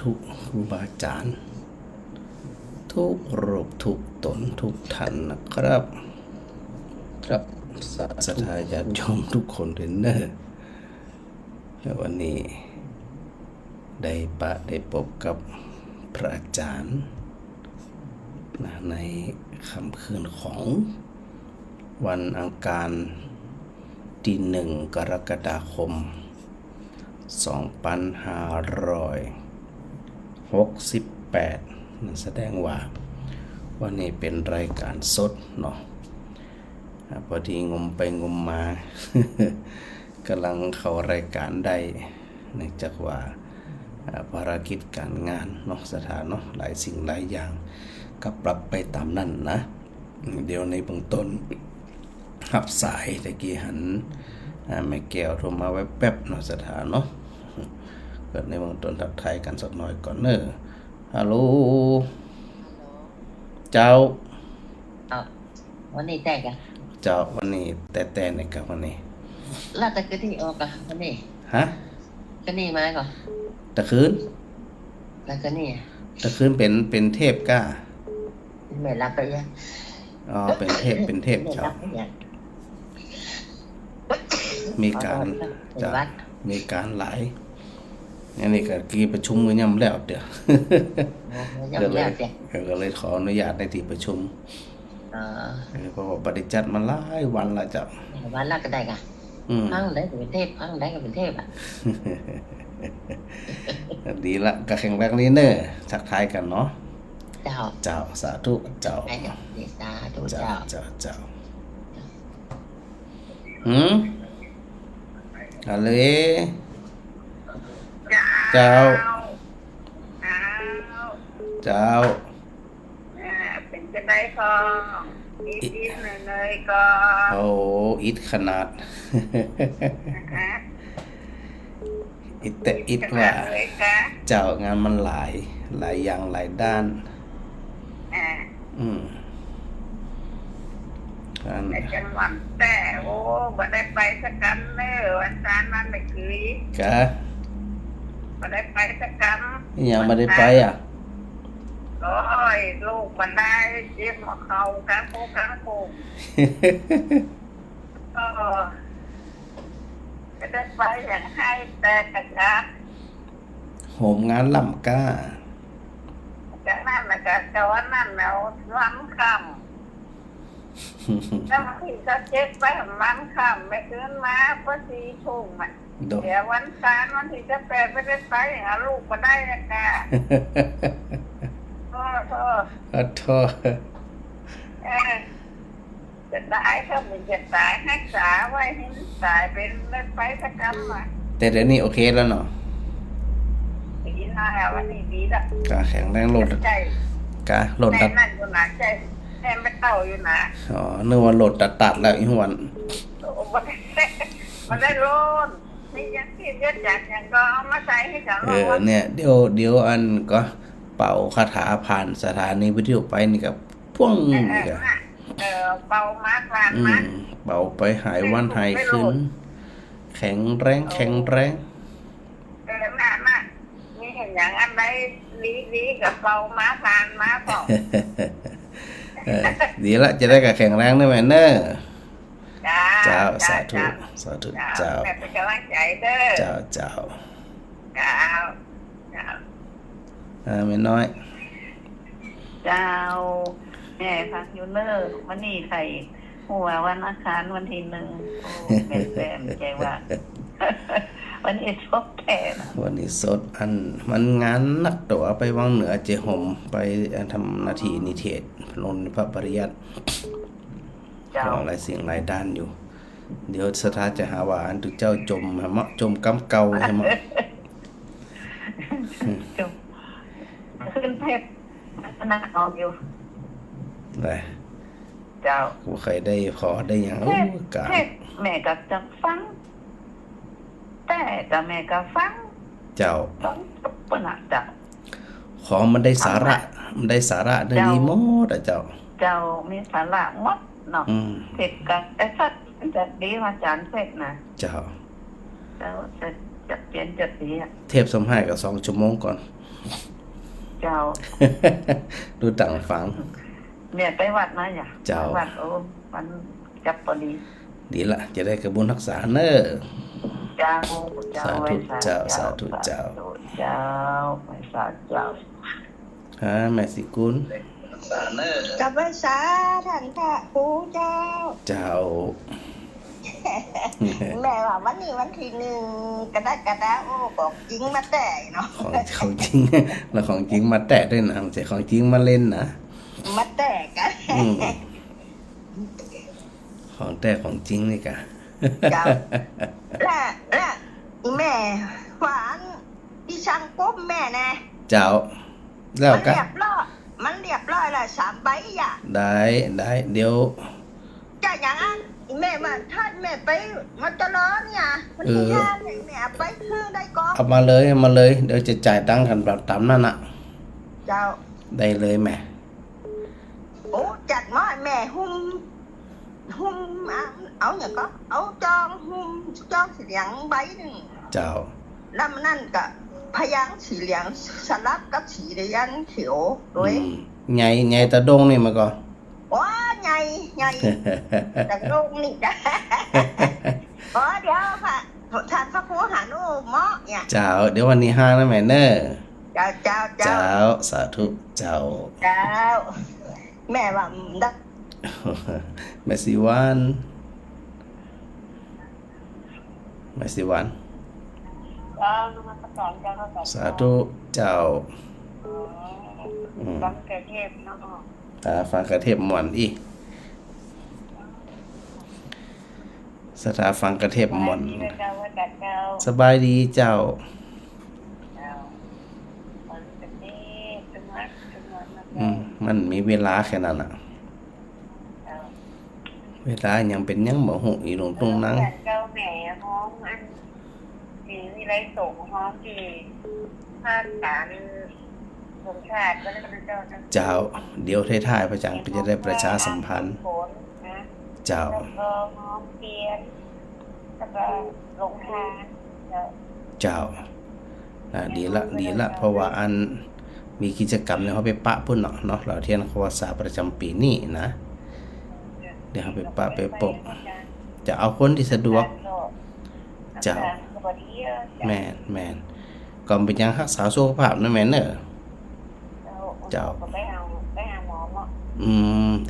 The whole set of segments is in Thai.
ธุครูบาอาจารย์ทุกรูปทุกตนทุกท่านนะครับครับศรัทธาญาติโยมทุกคนเทนเนอร์วันนี้ได้พบกับพระอาจารย์ในค่ำคืนของวันอังคารที่1 กรกฎาคม 2568นั่นแสดงว่าวันนี้เป็นรายการสดเนาะพอดีงมไปงมมา กำลังเข้ารายการได้เนื่องจากว่าภารกิจการงานเนาะสถานเนาะหลายสิ่งหลายอย่างก็ปรับไปตามนั้นนะเดี๋ยวในเบื้องต้นหับสายตะกี้หันแม่แก้วโทรมาไว้แป๊บเนาะสถานเนาะเกิดในเบื้องต้นทักทายกันสักหน่อยก่อนเนอะฮัลโหลเจ้าวันนี้แต่กันเจ้าวันนี้แต่ในกับวันนี้ลาตะคืนที่ออกอะวันนี้ฮะก็นี่มาก่อนตะคืนแล้วก็นี่ตะคืนเป็นเทพก้าไม่รับไปยังอ๋อเป็นเทพเจ้ามีการหลายนี่ก็กี่ประชุมกันย่ำแล้วเดี๋ยวก็เลยขออนุญาตในที่ประชุมเพราะว่าปฏิจัดมาหลายวันละเจ้าวันละก็ได้กันพังได้ก็เป็นเทพพังได้ก็เป็นเทพอ่ะดีละก็แข่งแรกนี้เนอะทักทายกันเนาะเจ้าสาธุเจ้าสาธุเจ้าอะไรเจ้าเป็นจะได้ก็อิดเลยก็โอ้อิดขนาดอิดว่าเจ้างานมันหลายอย่างหลายด้านแต่จังหวัดแต่โอ้บ่ได้ไปสักกันเนอะวันจันทร์มันไม่คืยกะบ่ได้ไปสักกันยังไม่ได้ไปอ่ะโอ้ยลูกมันได้เจ็บหัวเข่ากันโคก็ได้ไปอย่างให้แต่กระชับโหมงานล่ำก้าจากนั้นนะก็จะวันนั้นแล้ววันค่ำแล้วที่ก็เจ็บไปวันค่ำไม่คืนมาเพราะสีทุ่มอ่ะเดี๋ยววันจันทร์วันที่จะแปดไม่ได้ไปหาลูกมาได้นะค่ะโทษจะตายถ้ามันจะตายรักษาไว้ให้ตายเป็นเล่นไปสักครั้งมาแต่เดี๋ยวนี้โอเคแล้วเนาะดีนะวันนี้ดีละกะแข็งแรงลดกะลดตัดนั่นอยู่นะใจแม่ไม่เต่าอยู่นะอ๋อนึกว่าลดตัดแล้วอีกวันมันได้ลดนี่ยังที่เยอะจัดยังก็เอามาใส่ให้ฉันเนี่ยเดี๋ยวอันก็เป่าคาถาผ่านสถานีวิทยุไปนี่กับพ่วงนี่ก็เป่ามาผ่านมาเป่าไปหายวันหายคืนแข็งแรงน่ะนี่เห็นอย่างอันใดดีกับเป่ามาผ่านมาเปล่าดีละจะได้กับแข็งแรงได้ไหมเนอะเจ้าสาธุเจ้าแม่เป็นกำลังใจเด้อเจ้าไม่น้อยเจ้าแม่พักอยู่เนอร์วันนี้ใครหัววันอังคารวันที่1โอ้แม่แซมใจว่าวันนี้สดแท้วันนี้สดอันมันงานนักตัวไปวังเหนือเจห่มไปทำนาทีนิเทศพนนพระปริยัติหลายสิ่งหลายด้านอยู่เดี๋ยวสถาจะหาว่าอันตุเจ้าจมฮะมะจมกำเก่าใช่มั้ยจมขึ้นเพชรนักออกอยู่ได้เจ้าบ่เคยได้ขอได้หยังกะแม่ก็จะฟังแต่ก็แม่ก็ฟังเจ้าปนะเจ้าขอมันได้สาระได้ดีหมดอ่ะเจ้ามีสาระหมดเนาะเสร็จกันไอ้สัตว์จะดีอาจารย์เสร็จนะเจ้าจะเปลี่ยนจะดีเทพสมให้กับ2 ชั่วโมงก่อน เจ้า ดูต่างฟัง เนี่ยไปวัดมาอย่า เจ้า วัดโอ้มันจับพอดี ดีละจะได้กระบุญรักษาเนอ เจ้าเจ้าไว้ สาธุเจ้า เจ้าไว้สาธุเจ้า ฮะแม่สิกุล กับภาษาท่านพระครูเจ้า เจ้า แม่ว่าวันนี้วันที่1กรกฎาคมโอ้บอกจริงมาแต่เนาะ ของจริง แล้วของจริงมาแตะด้วยนะไม่ใช่ของจริงมาเล่นนะ มาแต่กัน อืมของแต่ของจริงนี่กะ เจ้าและอีแม่หวานที่ช่างก้มแม่แน่ เจ้า แล้ว มัน กะ เรียบร้อยมันเรียบร้อยละ3 ใบอ่ะ ได้เดี๋ยว จะอย่างนั้นอีแม่มาถ้าแม่ไปมาตลอดเนี่ยมันที่ยานแม่ไปคือได้ก็ เอามาเลย เดี๋ยวจะจ่ายตังค์กันแบบตามนั่นน่ะ เจ้า ได้เลยแม่ โอ้จัดมาให้แม่หุ้มเอาอย่างก็เอาจองหุ้มจองสีเหลืองใบหนึ่ง เจ้า แล้วมันนั่นก็พยางสีเหลืองสลับกับสีแดงเขียวโดย ใหญ่ตะดงนี่มาก่อน ว้าใหญ่จากโลกนี่จ้ะอ๋อเดี๋ยวค่ะทานพระครูหานุเหมาะเนี่ย เจ้า เดี๋ยววันนี้5นะแม่เนอ เจ้า เจ้าสาธุเจ้า เจ้าแม่ว่าดัก แม่สิวันนมัสการเจ้าค่ะ สาธุเจ้า บังเกิดเทพเนาะ ฟังกระเทพหม่อนอีสถาฟังกระเทพหม่อน เจ้าว่าจัดเจ้า สบายดีเจ้า เจ้ามันเป็นเทพจังหวัดมันมีเวลาแค่นั้นอ่ะ เจ้า เวลายังเป็นยังบ่ฮู้อีหลงตรงนั้น เจ้าแม่ห้องอันสีวิไลสงห้องที่ภาคการสงชาติก็ได้เป็นเจ้า เจ้า เดี๋ยวท้ายๆพระจังก็จะได้ประชาสัมพันธ์ เจ้า แล้วก็ห้องเตียนแล้วก็ลงทานเจ้า เจ้าดีละเพราะว่าอันมีกิจกรรมเนี่ยเขาไปปะพุ่นเนาะเราเทียนครัวศาสตร์ประจำปีนี้นะเดี๋ยวเขาไปปะไปปกจะเอาคนที่สะดวก เจ้า แม่นก่อนเป็นยังรักษาสุขภาพนะแม่เนอะ เจ้า ไปหาหมอเนาะ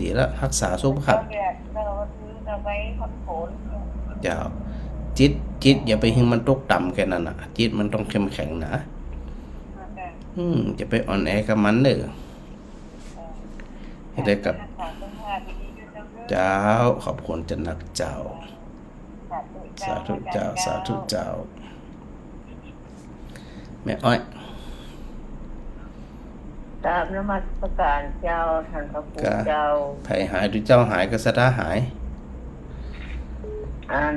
ดีละรักษาสุขภาพ เราไปพักผ่อน เจ้าจิตอย่าไปให้มันตกต่ำแค่นั้นน่ะจิตมันต้องเข้มแข็งนะจะไปอ่อนแอกับมันเด้อให้ได้กับเจ้าขอบคุณจะนักเจ้าสาธุเจ้าแม่อ้อย ตามนมัสการเจ้าท่านพระครูเจ้า ไผหายดูเจ้าหายก็สะท้าหาย อัน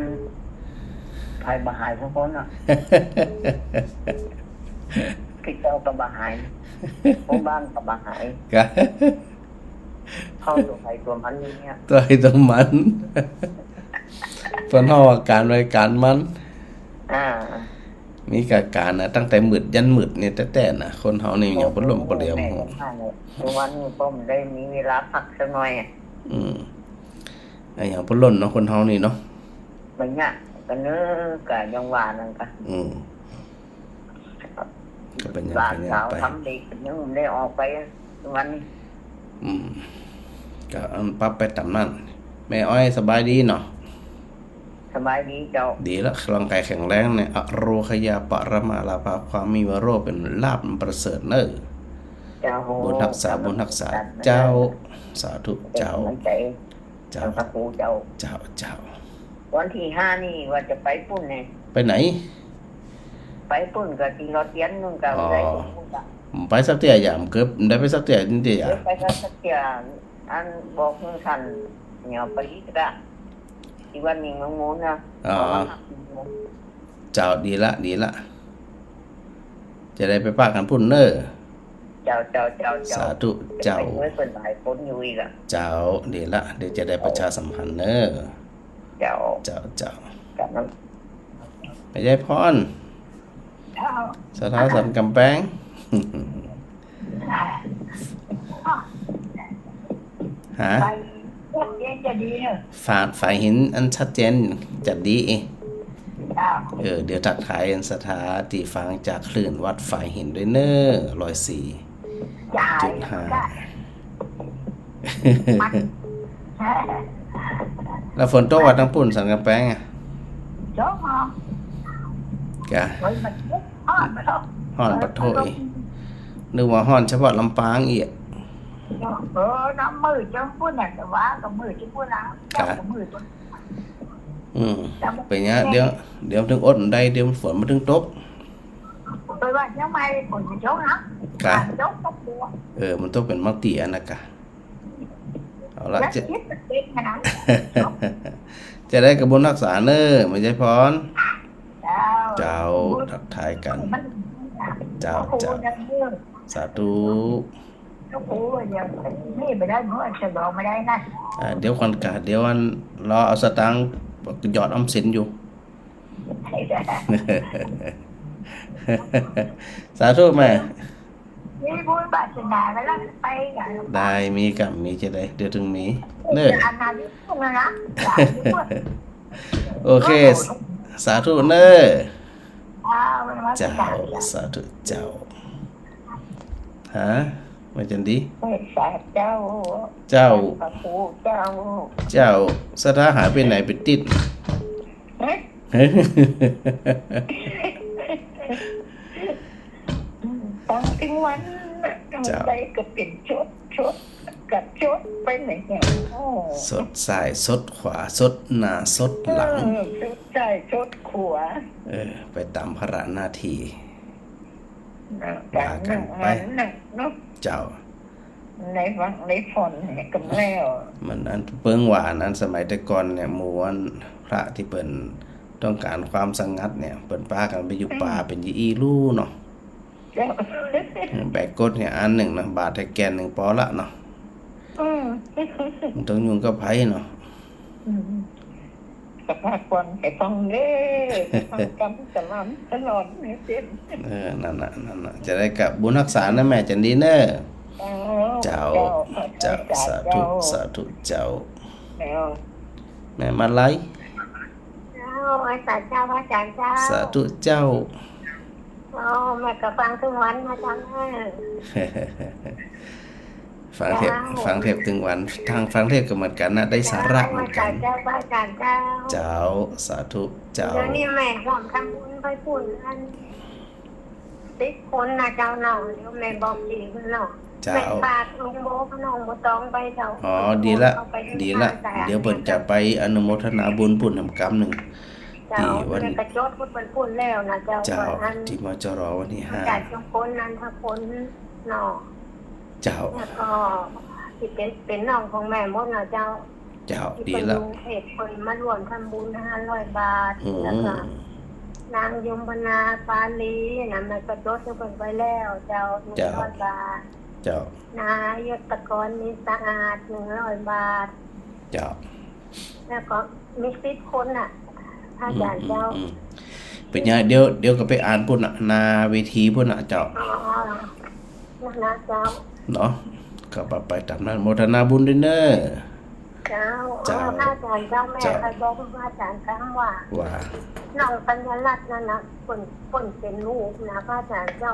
ภายบาหายทุกคนอ่ะพี่เจ้ากับบาหายพวกบ้านกับบาหาย กะ เข้าตัวใครตัวมันนี่เนี่ย ตัวให้ตัวมันเพิ่นเฮาอาการไว้การมัน มีการนะตั้งแต่มืดยันมืดเนี่ยแต่น่ะคนเฮานี่ยังบ่ล้มบ่เหลียว ทุกวันนี้ผมได้มีเวลาพักสักหน่อย ไอ้หยังบ่ล้นเนาะคนเฮานี่เนาะ บางอย่างก็เนื้อกะยังหวานนั่นกะ ก็เป็นอย่าง หลาน นี้ สาว ไป ทำเด็กยังได้ออกไปทุกวันนี้ ก็ปรับไปตามนั้นแม่อ้อยสบายดีเนาะ สบายดีเจ้า ดีแล้วร่างกายแข็งแรงเนี่ยอโรคยาปรมาลาภาความมีวโรเป็นลาภประเสริฐเนอ เจ้า บุญรักษาเจ้าสาธุเจ้า เจ้าพระครูเจ้า เจ้า วันที่5นี่ว่าจะไปปุ่นไง ไปไหน ไปปุ่นกับที่รถเตียนนึงกับได้ปุ่นกับ ไปสักเตียอย่างเกือบได้ไปสักเตียจริงๆอ่ะ ไปสักเตียอันบอกให้ท่านเนี่ยไปอีกละที่วันนี้งงๆนะ เจ้าดีละจะได้ไปปะกันพุ่นเนอ เจ้าสาธุเจ้า ไม่เป็นหลายคนอยู่อีกอ่ะ เจ้าดีละเดี๋ยวจะได้ประชาสัมพันธ์เนอ เจ้า กับน้ ไปยายพร ำเจ้า สถาสันกำแพง ฮะ ไปพวกนี้จะดีเนอะ ฝ่ายหินอันชัดเจนจัดดีจ้า เดี๋ยวทักทายอันสถาตีฟังจากคลื่นวัดฝ่ายหินด้วยเนอ104.5 จ่ายได้มัน แล้วฝนตกวัดทั้งปุ่นสันกำแพงอ่ะ โจ๊กมอง กะ เฮ้ยมันอ้อนมาแล้ว ฮ้อนปะโถยนึกว่าฮ้อนเฉพาะลำปางอีก น้ำมือจังพูดน่ะแต่ว่ากับมือที่พูดนะกับมือตัว เป็นเงี้ยเดี๋ยวถึงอดได้เดี๋ยวฝนมาถึงตก ไปว่ายังไม่ฝนจะโจ๊กนะโจ๊กตกตัว มันต้องเป็นมัลติอันนะกะเอาละ แล้วคิดเป็นขนาด จะได้กระบวนรักษาเนอไม่ใช่พร เจ้า ทักทายกัน เจ้าสาธุ ลูกปูเดี๋ยวนี่ไปได้เมื่อจะบอกไม่ได้นะ เดี๋ยวคนกะเดี๋ยววันรอเอาสตางค์หยอดออมสินอยู่ สาธุแม่ นี่พูดบาดชนาแล้วไปกัน ได้มีกับมีจะได้เดี๋ยวถึงมีเนอ อันนั้นพูดนะ โอเคสาธุเนอเจ้าสาธุเจ้าฮะมาจันดีเจ้าสถาหายไปไหนไปติดตั้งถึงวันใจก็เป็นชดกับชดไปไหนเนี่ย สดซ้ายสดขวาสดหน้าสดหลัง ชดใจชดขวา ไปตามภาระหน้าที่ ว่ากันไปเจ้าในวังในฝนเนี่ยกำแล้วมันอันเปิ้งหวานอันสมัยแต่ก่อนเนี่ยหมู่อันพระที่เปิ้นต้องการความสงัดเนี่ยเปิ้นพากันไปอยู่ป่าเป็นอีลู่เนาะแบกกดเนี่ยอันหนึ่งนะบาทให้แกนหนึ่งพอละเนาะมันต้องยุ่งกับไผเนาะสภาพคนไอ้ต้องเด้ทำกรรมตลอดเนี่ยเต็มนั่นน่ะจะได้กับบุญรักษานะแม่จันดีเนอเจ้าสาธุเจ้าแม่มาไลไอ้สาเจ้าพระอาจารย์เจ้าสาธุเจ้าแม่ก็ฟังทุกวันนะจ๊ะฟังเทปถึงวันทางฟังเทปก็เหมือนกันนะได้สาระเหมือนกันเจ้าพระอาจารย์เจ้าสาธุเจ้าเดี๋ยวนี้แม่พร้อมทำบุญไปปุ่นอันติดคนนะเจ้าเนาะเดี๋ยวแม่บอกดีเพิ่นเนาะแม่ฝากลุงโบพน้องบ่ต้องไปเจ้าดีละเดี๋ยวเพิ่นจะไปอนุโมทนาบุญปุ่นทำกรรมหนึ่งที่วันกระโจดพุ่นปุ่นแล้วนะเจ้าที่มจรวันที่5จากทุกคนนั้นถ้าคนเนาะเจ้าแล้วก็ที่เป็นน้องของแม่หมดนะเจ้าดีละเหตุผลมารวมทำบุญ500 บาทแล้วก็นางยมพนาปาลีนะแม่กระโจดทุกคนไปแล้วเจ้า100 บาทนายกตะกรนิสะอาด100 บาทแล้วก็มี10 คนน่ะอาจารย์เจ้าเป็นยังเดี๋ยวก็ไปอ่านพุ่นนาเวทีพุ่นเจ้านะเจ้าเนาะก็ไปตามนั้นโมทนาบุญด้วยเนอเจ้าอาจารย์เจ้าแม่เคยบอกอาจารย์ครั้งว่าน้องปัญญาลัตน์นั่นนะคนเป็นลูกนะพระอาจารย์เจ้า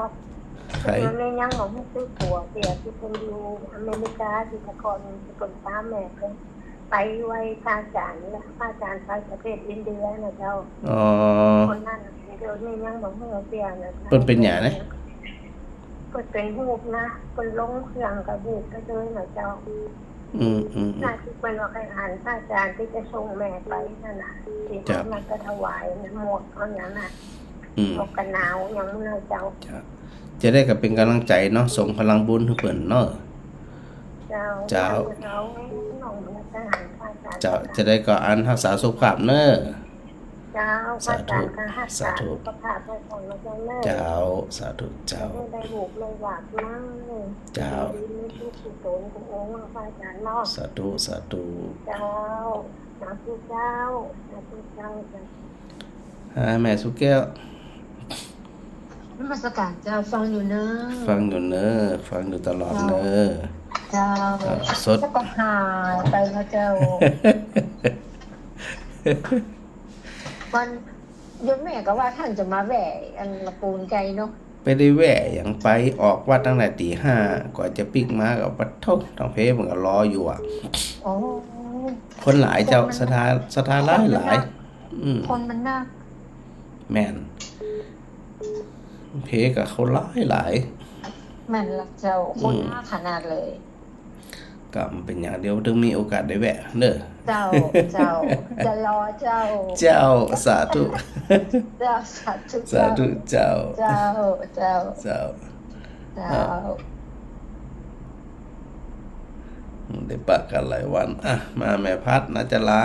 มันไม่ยังบอกให้ซื้อตัวเสียที่เป็นอยู่อเมริกาที่ตะกอนที่คนตามแม่เคยไปไว้พระอาจารย์นะพระอาจารย์ไปประเทศอินเดียนะเจ้าคนนั้นเดี๋ยวนี้ยังบอกให้เสียนะเป็นหยาเนี่ยก็เป็นหูบนะคนลงเครื่องกับหูบก็เลยนะเจ้าน่าที่เป็นว่าใครอ่านพระอาจารย์ที่จะส่งแม่ไปนั่นน่ะที่มันก็ถวายหมดเอาอย่างน่ะออกกันหนาวอย่างนั้นเจ้าจะได้กับเป็นกำลังใจเนาะส่งพลังบุญให้เพิ่นเนาะเจ้าจะได้ก็อันรักษาสุขภาพเนอะสาธุสาธุเจ้าสาธุเจ้าเจ้าสาธุเจ้าสาธุเจ้าแม่สุแก้ว นมัสการเจ้าฟังอยู่เนอะ ฟังอยู่เนอะฟังอยู่ตลอดเนอะ เจ้า สด แล้วก็หายไปนะเจ้า มันยมแม่ก็ว่าท่านจะมาแหวะอันละปูนไกลเนาะ ไปได้แหวะอย่างไปออกวัดตั้งแต่ตี 5ก่อนจะปิกมากับวัดเท่าทางเพมันก็รออยู่อ่ะ โอ้ คนหลายเจ้าสถานหลายคนมันน่า แม่นเพกับเขาหลาย แม่นละเจ้าคนน่าขนาดเลย ก็เป็นอย่างเดียวถึงมีโอกาสได้แวะเด้อ เจ้าจะรอเจ้า เจ้าสาธุ เจ้าสาธุ สาธุเจ้า เจ้า เจ้า เจ้า ได้ปะกันหลายวันอ่ะมาแม่พัดนะจะลา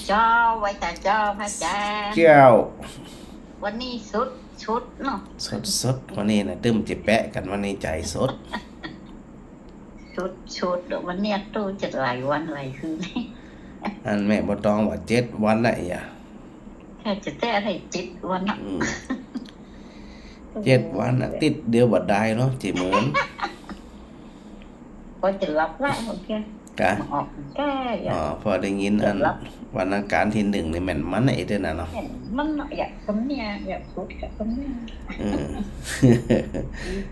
เจ้าไว้แต่เจ้าพระอาจารย์ แก้ว วันนี้สุดชุดเนาะ สดวันนี้นะตึ้มจิแปะกันวันนี้ใจสด ชุดเดี๋ยววันเนี้ยตู้จะหลายวันหลายคืน อันแม่บ่ต้องว่า7 วันน่ะอ่ะ แค่จะแต่ให้จิตวันน่ะ 7 วันน่ะติดเดียวบ่ได้เนาะจิเหมือน ก็จะรับละโอเค กะ มาออกแก้อย่า พอได้ยินอันวันอังคารที่1นี่แม่นมันไอ้เด้อน่ะเนาะ เห็นมันอยากสำเนียงอยากพูดกับสำเนียง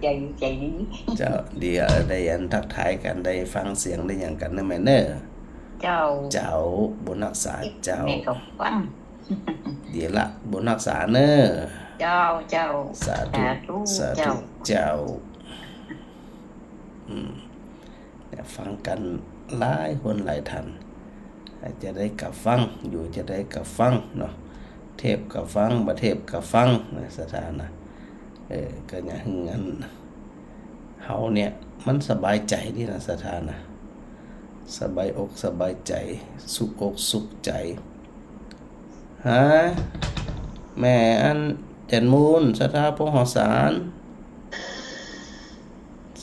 ใจดี เจ้าเดี๋ยวได้อันทักทายกันได้ฟังเสียงได้หยังกันนะแม่เด้อ เจ้า เจ้าบุญรักษาเจ้า แม่ก็ฟัง เดี๋ยวละบุญรักษาเด้อ เจ้า สาธุสา เจ้า ธุเจ้าเนี่ยฟังกันหลายคนหลายท่านอาจจะได้กับฟังอยู่จะได้กับฟังเนาะเทพกับฟังบ่เทพกับฟังในสถานะก็อย่างนั้นเฮาเนี่ยมันสบายใจดีนะสถานะสบายอกสบายใจสุขอกสุขใจฮะแม่อันจันมูลสถาพงหอสาร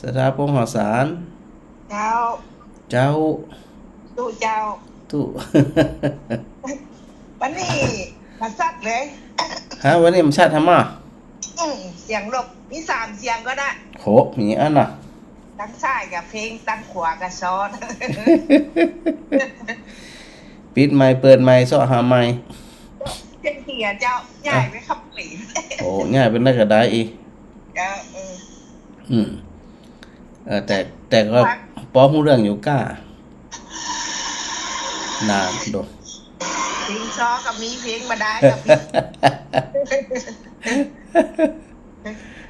สถาพงหอสาร เจ้า เจ้า ตู้เจ้า ตู้ วันนี้มาสักเลย ฮะวันนี้มันชาติทำมา เสียงลบมี3เสียงก็ได้ โหมีอันน่ะ ตั้งซ้ายกับเพลงตั้งขวากับซ้อน ปิดไมค์เปิดไมค์ซ้อหาไมค์ เจ้าเกียเจ้าใหญ่ไหมครับหลี โอ้ง่ายเป็นได้ก็ได้อีก เจ้าแต่ก็ปอหูเรื่องอยู่ก้านานดู เพลงซ้อกับมีเพลงมาได้กับ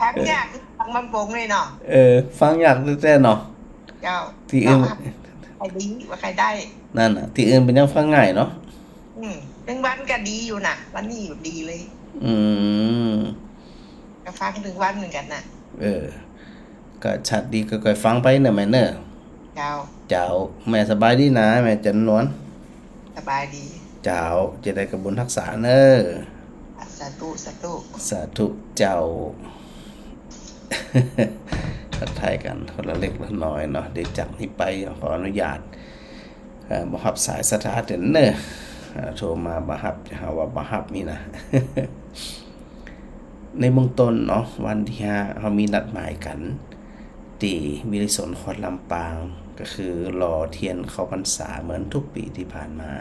ทั้งยากทั้งมันโป่งเลยเนาะ ฟังยากแต่เนาะ เจ้า ที่อื่น ใครดีว่าใครได้ นั่นน่ะที่อื่นเป็นยังฟังง่ายเนาะ หนึ่งวันก็ดีอยู่น่ะวันนี้อยู่ดีเลยก็ฟังถึงวันเหมือนกันน่ะ ก็ชัดดีก็ค่อยฟังไปเนอะแม่เนอะ เจ้า เจ้าแม่สบายดีนะแม่จันนวล สบายดี เจ้าจะได้กับบุญทักษาเนอะ สาธุสาธุ สาธุเจ้า ทักทายกันคนละเล็กละน้อยเนาะเดี๋ยวจากนี้ไปขออนุญาตบ่ฮับสายสถาเดนเนอะโทรมาบ่ฮับจะหาว่าบ่ฮับนี่นะ ในเบื้องต้นเนาะวันที่5เขามีนัดหมายกันที่วิริสนครลำปางก็คือรอเทียนเข้าพรรษาเหมือนทุกปีที่ผ่านมา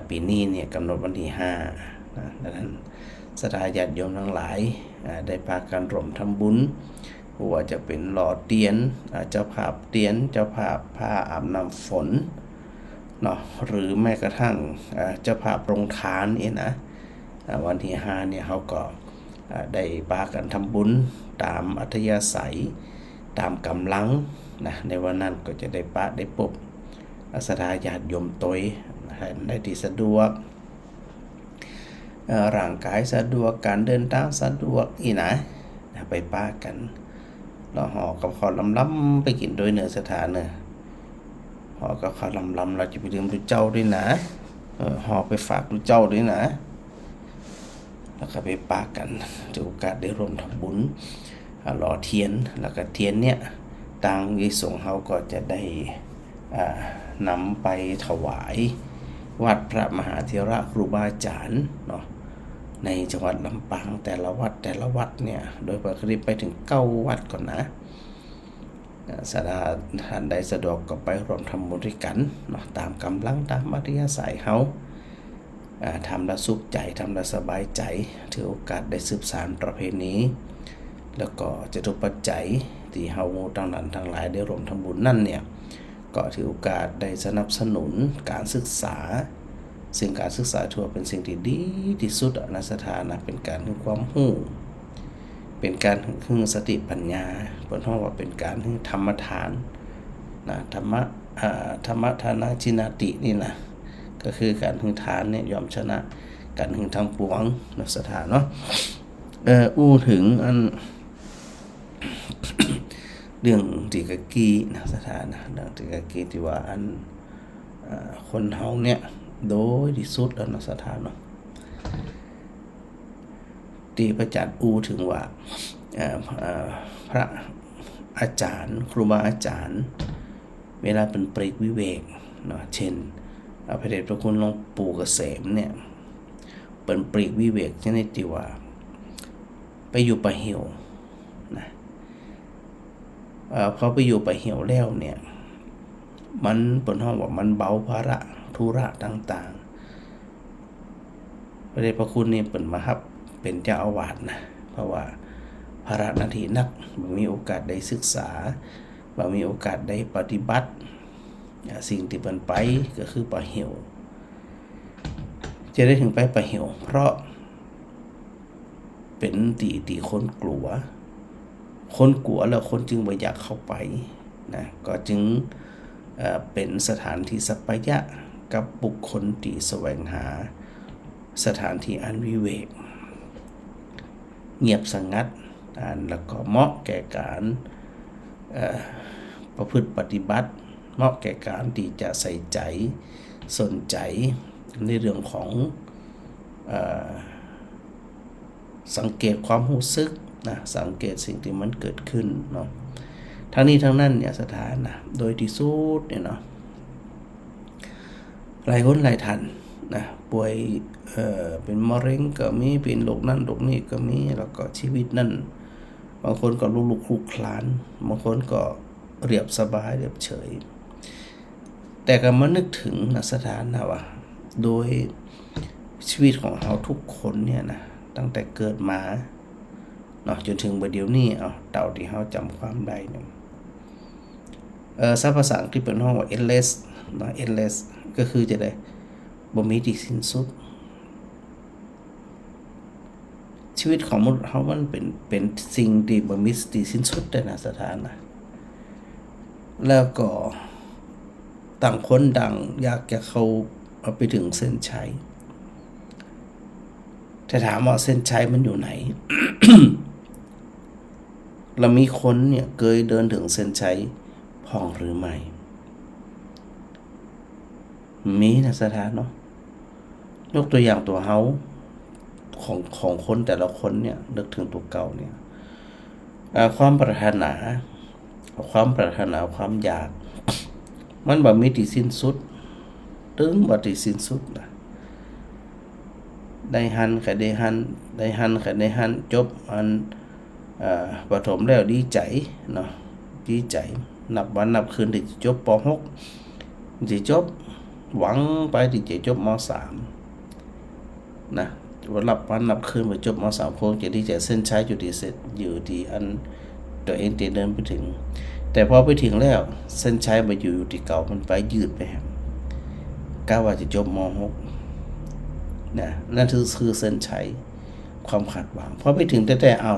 ปีนี้เนี่ยกำหนดวันที่5นะดังนั้นศรัทธาญาติโยมทั้งหลายได้พากันร่วมทำบุญว่าจะเป็นหล่อเตียนเจ้าภาพเตียนเจ้าภาพผ้าอาบน้ำฝนเนาะหรือแม้กระทั่งเจ้าภาพโรงทานนี่นะวันที่5เนี่ยเขาก็ได้พากันทำบุญตามอัธยาศัยตามกำลังนะในวันนั้นก็จะได้ปะได้ปบศรัทธาญาติโยมตยได้ที่สะดวกร่างกายสะดวกการเดินทางสะดวกอีนะไปปะกันเราห่อกับข้าวล้ำๆไปกินโดยเนื้อสถานเนอะห่อกับข้าวล้ำๆเราจะไปดื่มดูเจ้าด้วยนะห่อไปฝากดูเจ้าด้วยนะแล้วก็ไปปากันถือโอกาสได้ร่วมทำบุญหล่อเทียนแล้วก็เทียนเนี่ยทางวิสงฆ์เขาก็จะได้นำไปถวายวัดพระมหาเถระครูบาอาจารย์เนาะ ในจังหวัดลำปางแต่ละวัดเนี่ยโดยปกติไปถึง9 วัดก่อนนะสถานใดสะดวกก็ไปร่วมทำบุญด้วยกันเนาะตามกำลังตามอัธยาศัยเฮาทำละสุขใจทำละสบายใจถือโอกาสได้สืบสานประเพณีแล้วก็จตุปัจจัยที่เฮาทั้งหลายได้ร่วมทำบุญนั่นเนี่ยก็ถือโอกาสได้สนับสนุนการศึกษาซึ่งการศึกษาทั่วเป็นสิ่งที่ดีที่สุดในสถานะเป็นการให้ความรู้เป็นการให้สติปัญญาเพิ่นฮ้องว่าเป็นการให้ธรรมทานนะธรรมทานาจินาตินี่นะก็คือการให้ทานเนี่ยยอมชนะการให้ทั้งปวงในสถานเนาะอู้ถึงอัน เรื่องที่กะกี้นะสถานนะเรื่องที่กะกี้ที่ว่าอันคนเฮาเนี่ยโดยที่สุดแล้วนะสถานเนาะที่พระอาจารย์อู้ถึงว่าพระอาจารย์ครูบาอาจารย์เวลาเป็นปลีกวิเวกเนาะเช่นพระเดชพระคุณหลวงปู่เกษมเนี่ยเป็นปลีกวิเวกชนิดที่ว่าไปอยู่ป่าเหี่ยวนะเขาไปอยู่ป่าเหี่ยวแล้วเนี่ยมันเป็นห้องว่ามันเบาภาระธุระต่างๆพระเดชพระคุณนี่เป็นมาครับเป็นเจ้าอาวาสนะเพราะว่าภาระหน้าที่นักบ่มีโอกาสได้ศึกษาบ่มีโอกาสได้ปฏิบัติสิ่งที่เพิ่นไปก็คือป่าเหี่ยวจะได้ถึงไปป่าเหี่ยวเพราะเป็นตีคนกลัวแล้วคนจึงบ่อยากเข้าไปนะก็จึงเป็นสถานที่สัปยะกับบุคคลที่แสวงหาสถานที่อันวิเวกเงียบสงัดแล้วก็เหมาะแก่การประพฤติปฏิบัติเหมาะแก่การที่จะใส่ใจสนใจในเรื่องของสังเกตความรู้สึกนะสังเกตสิ่งที่มันเกิดขึ้นเนาะทั้งนี้ทั้งนั้นเนี่ยสถานนะโดยที่สุดเนี่ยเนาะหลายคนหลายท่านนะป่วยเป็นมะเร็งก็มีเป็นโรคนั้นโรคนี้ก็มีแล้วก็ชีวิตนั่นบางคนก็ลุกคลุกคลานบางคนก็เรียบสบายเรียบเฉยแต่ก็มานึกถึงนะสถานนะว่าโดยชีวิตของเราทุกคนเนี่ยนะตั้งแต่เกิดมาเนาะจนถึงบัดเดี๋ยวนี้เต่าที่เราจำความได้เนี่ยศัพท์ภาษาอังกฤษเป็นห้องว่า endless เนาะ endless ก็คือจะได้บ่มีที่สิ้นสุดชีวิตของมนุษย์เฮามันเป็นสิ่งที่บ่มีที่สิ้นสุดได้นะสถานนะแล้วก็ต่างคนต่างอยากจะเข้าไปถึงเส้นชัยแต่ถามว่าเส้นชัยมันอยู่ไหน เรามีคนเนี่ยเคยเดินถึงเส้นชัยพ้องหรือไม่มีนะสถานเนาะยกตัวอย่างตัวเฮาของคนแต่ละคนเนี่ยนึกถึงตัวเก่าเนี่ยความปรารถนาความอยากมันบ่มีที่สิ้นสุดถึงบ่ที่สิ้นสุดนะได้หันก็ได้หันได้หันก็ได้หันจบอันประถมแล้วดีใจเนาะดีใจนับวันนับคืนที่จบป .6 สิจบหวังไปที่จะจบม .3 นะวันนับวันนับคืนไปจบม .3 คงจะดีใจเส้นชัยอยู่ที่อันตัวเองจะเดินไปถึงแต่พอไปถึงแล้วเส้นชัยมาอยู่ที่เก่ามันไปยืดไปครับกะว่าจะจบม .6 นะนั่นคือเส้นชัยความคาดหวังพอไปถึงแต่เอา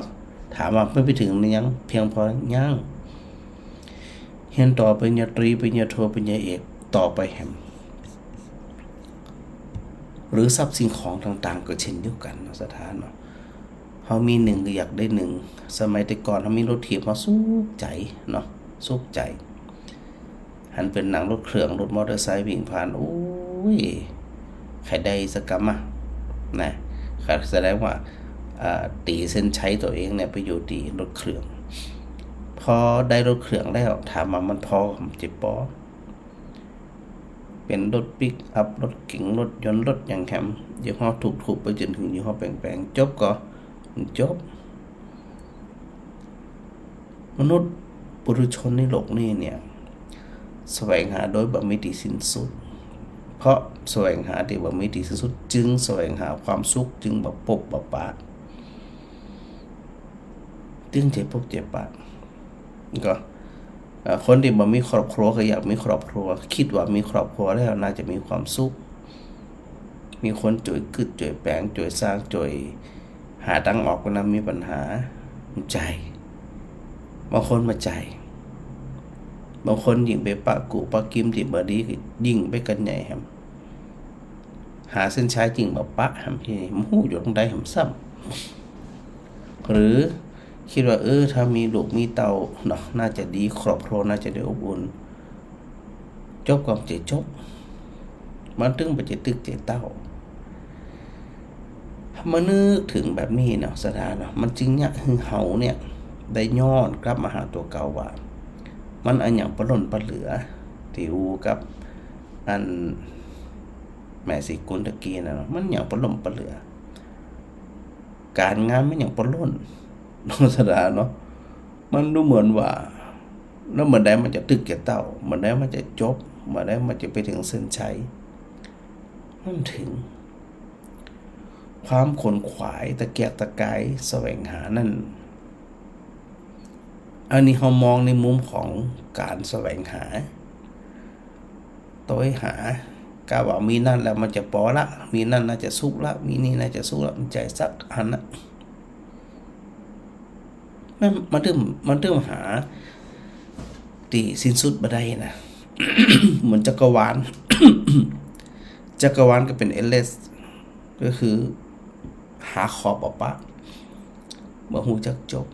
ถามว่าไปถึงยังเพียงพอยังเรียนต่อปริญญาตรีปริญญาโทปริญญาเอกต่อไปแฮมหรือทรัพย์สิ่งของต่างๆก็เช่นเดียวกันสถานเนาะเฮามี1ก็อยากได้1สมัยแต่ก่อนเฮามีรถถีบมาสุขใจเนาะสุขใจหันเป็นหนังรถเครื่องรถมอเตอร์ไซค์วิ่งผ่านโอ้ยใครได้สักกรรมนะแสดงว่าตีเส้นชัยตัวเองเนี่ยไปอยู่ตีรถเครื่องพอได้รถเครื่องแล้วถามว่ามันพอจิบปอ เป็นรถปิกอัพรถเก๋งรถยนต์รถอย่างแฮมยี่ห้อถูกไปจนถึงยี่ห้อแปลงๆจบก็จบมนุษย์ปุถุชนในโลกนี้เนี่ยแสวงหาโดยบ่มีที่สิ้นสุดเพราะแสวงหาที่บ่มีที่สิ้นสุดจึงแสวงหาความสุขจึงบ่พบบ่ปะจึงเจ็บพบเจ็บปะก็คนที่บ่มีครอบครัวก็อยากมีครอบครัวคิดว่ามีครอบครัวแล้วน่าจะมีความสุขมีคนจ่วยกึดจ่วยแปลงจ่วยสร้างจ่วยหาทางออกก็นำมีปัญหาใจบางคนมาใจบางคนยิ่งไปปะกุปะกิมที่บ่ดีก็ยิ่งไปกันใหญ่ครับหาเส้นชัยจริงบ่ปะครับที่มันฮู้อยู่ตรงใดครับซ้ำหรือคิดว่าถ้ามีลูกมีเต้าเนาะน่าจะดีครอบครัวน่าจะได้อบอุ่นจบก็จะจบมันถึงไปจะตึกจะเต้ามานึกถึงแบบนี้เนาะสถานเนาะมันจึงเนี่ยคือเฮาเนี่ยได้ย้อนกลับมาหาตัวเก่าว่ามันอันอย่างปล้นปเหลือที่อูกับอันแม่สิกุลตะกี้นะเนาะมันอย่างปล้นปเหลือการงานมันอย่างปล้นนสดาเนาะมันดูเหมือนว่าแล้วเมื่อใดมันจะตึกแก่เต้าเมื่อใดมันจะจบเมื่อใดมันจะไปถึงเส้นชัยมันถึงความขนขวายตะเกียกตะกายแสวงหานั่นอันนี้เขามองในมุมของการแสวงหาตัวหากาว่ามีนั่นแล้วมันจะปอละมีนั่นน่าจะสุกละมีนี่น่าจะสุกละมันใจสักอันนะมันเริ่มหาตีสิ้นสุดบ่ได้นะ เหมือนจักรวาล จักรวาลก็เป็นเอเลสก็คือหาขอบออกปะเมื่อหูจักจบ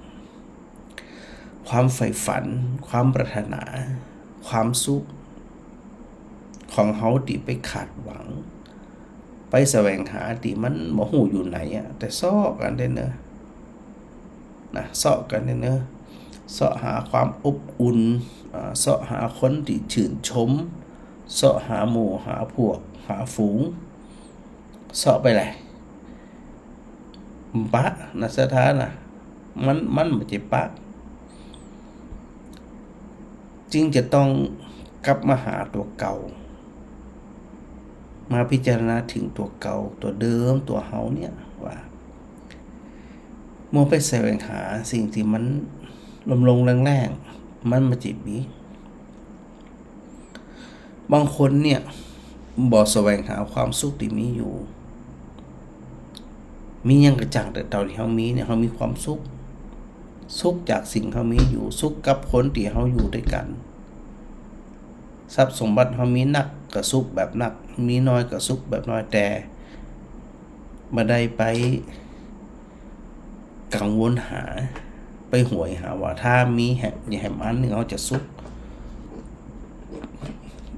ความใฝ่ฝันความปรารถนาความสุขของเฮาที่ไปคาดหวังไปแสวงหาที่มันบ่ฮู้อยู่ไหนแต่ซ้อกันได้เนอะนะซ้อกันได้เนอะซ้อหาความอบอุ่นซ้อหาคนที่ชื่นชมซ้อหาหมู่หาพวกหาฝูงซ้อไปเลยปะนะสถานนะมันบ่ใช่ปะจึงจะต้องกลับมาหาตัวเก่ามาพิจารณาถึงตัวเก่าตัวเดิมตัวเฮาเนี่ยว่ามัวไปแสวงหาสิ่งที่มันลงแรงๆมันมาจิบนี้บางคนเนี่ยบ่แสวงหาความสุขที่มีอยู่มียังกระจ่างแต่เท่าที่เฮามีเนี่ยเฮามีความสุขจากสิ่งเฮามีอยู่สุขกับคนที่เฮาอยู่ด้วยกันทรัพย์สมบัติเฮามีนักก็สุขแบบนักมีน้อยก็สุขแบบน้อยแต่บ่ได้ไปกังวลหาไปหวยหาว่าถ้ามีแหมอันนึงเฮาจะสุข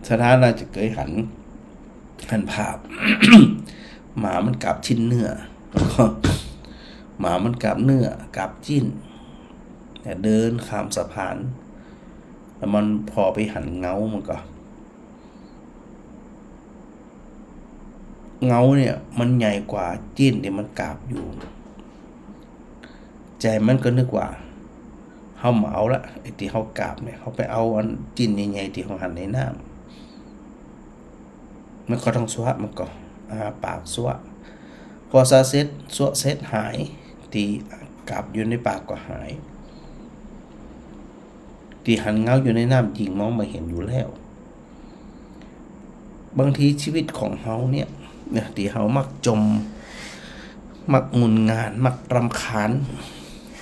สถานะจะเคยหันภาพ หมามันกับชิ้นเนื้อหมามันกับเนื้อกับจิ้นแต่เดินข้ามสะพานแล้วมันพอไปหันเงามันก็เงาเนี่ยมันใหญ่กว่าจิ้นที่มันกาบอยู่ใจมันก็นึกว่าเฮาเหมาละไอ้ที่เฮากาบเนี่ยเฮาไปเอาอันจิ้นใหญ่ๆที่เฮาหันในน้ำมันก็ต้องสวะมันก็ปากสวะพอซาเซ็ตสวะเซ็ตหายที่กาบอยู่ในปากก็หายที่หันเงาอยู่ในน้ำยิงมองไม่เห็นอยู่แล้วบางทีชีวิตของเฮาเนี่ยที่เฮามักจมมักงุนงานมักรำคาญ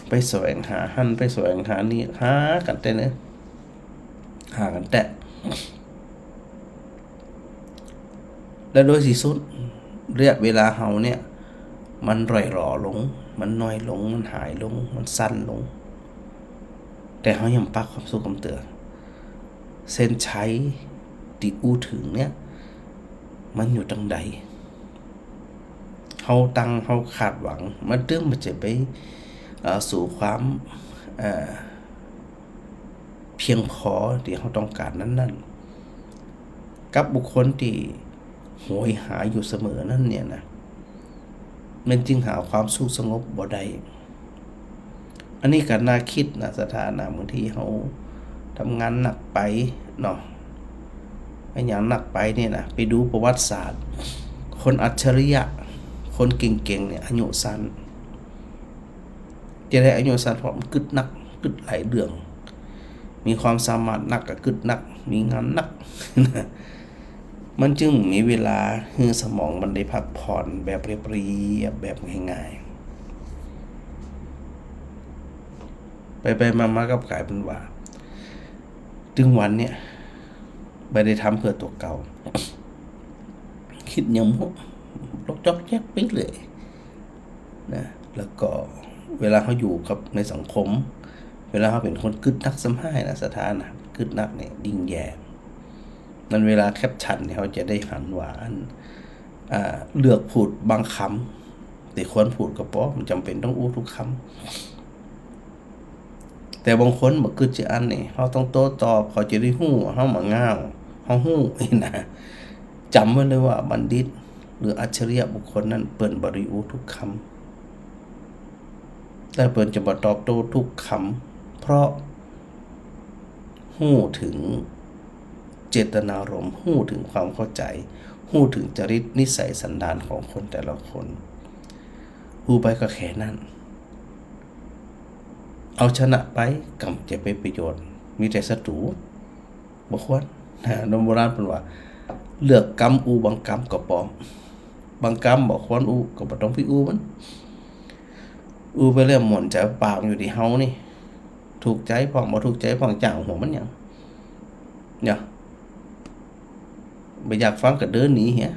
ไปแสวงหาหันไปแสวงหานี่หากันแต่เนอะหากันแต่และโดยที่สุดระยะเวลาเฮาเนี่ยมันร่อยหล่อลงมันน้อยลงมันหายลงมันสั้นลงแต่เขายังปักความสุขความเตือนเส้นชัยที่อู้ถึงเนี่ยมันอยู่ตรงใดเขาตั้งเขาคาดหวังมันตึ้งมันจะไปสู่ความเพียงพอที่เขาต้องการนั้น กับบุคคลที่โหยหาอยู่เสมอนั่นเนี่ยนะมันจึงหาความสุขสงบบ่ได้อันนี้ก็น่าคิดนะสถานะบางทีเขาทำงานหนักไปเนาะไอ้อย่างหนักไปเนี่ยนะไปดูประวัติศาสตร์คนอัจฉริยะคนเก่งๆเนี่ยอายุสั้นจะได้อายุสั้นเพราะมันกึดนักกึดหลายเรื่องมีความสามารถนักกับกึดนักมีงานนัก มันจึงมีเวลาให้สมองมันได้พักผ่อนแบบเรียบๆแบบง่ายๆไปมาๆกับกลายเป็นว่าถึงวันเนี่ยไม่ได้ทำเพื่อตัวเก่า คิดยังมุกลกจอกแยกไปเลยนะแล้วก็เวลาเขาอยู่กับในสังคมเวลาเขาเป็นคนกึดนักสมัยนะสถานะกึดนักเนี่ยดิ่งแย่นั้นเวลาแคปชั่นเนี่ยเขาจะได้หันหวานเลือกพูดบางคำแต่ควรพูดก็เพราะมันจำเป็นต้องอู้ทุกคำแต่บางคนบอกกึดจะอันนี่เขาต้องโต้ตอบเขาจะได้หู้เขามาง่าวเขาหู้นะจำไว้เลยว่าบัณฑิตหรืออัจฉริยะบุคคลนั้นเปิ่นบริอูทุกคำแต่เปิ่นจะบ่ตอบโต้ทุกคำเพราะหู้ถึงเจตนารมณ์หู้ถึงความเข้าใจหู้ถึงจริตนิสัยสันดานของคนแต่ละคนหู้ไปก็แค่นั้นเอาชนะไปกำจะไปประโยชน์มีแต่ศัตรูบ่ควรนโบราณเป็นว่าเลือกกรรมอูบางกรรมก็ปลอมบางกรรมบอกควรอูก็บ่ต้องไปอูมันอูไปเรื่องหม่นใจปากอยู่ที่เฮานี่ถูกใจพองบ่ถูกใจพองจ้างหัวมันหยังเนี่ยบ่อยากฟังก็เดินหนีเหี้ย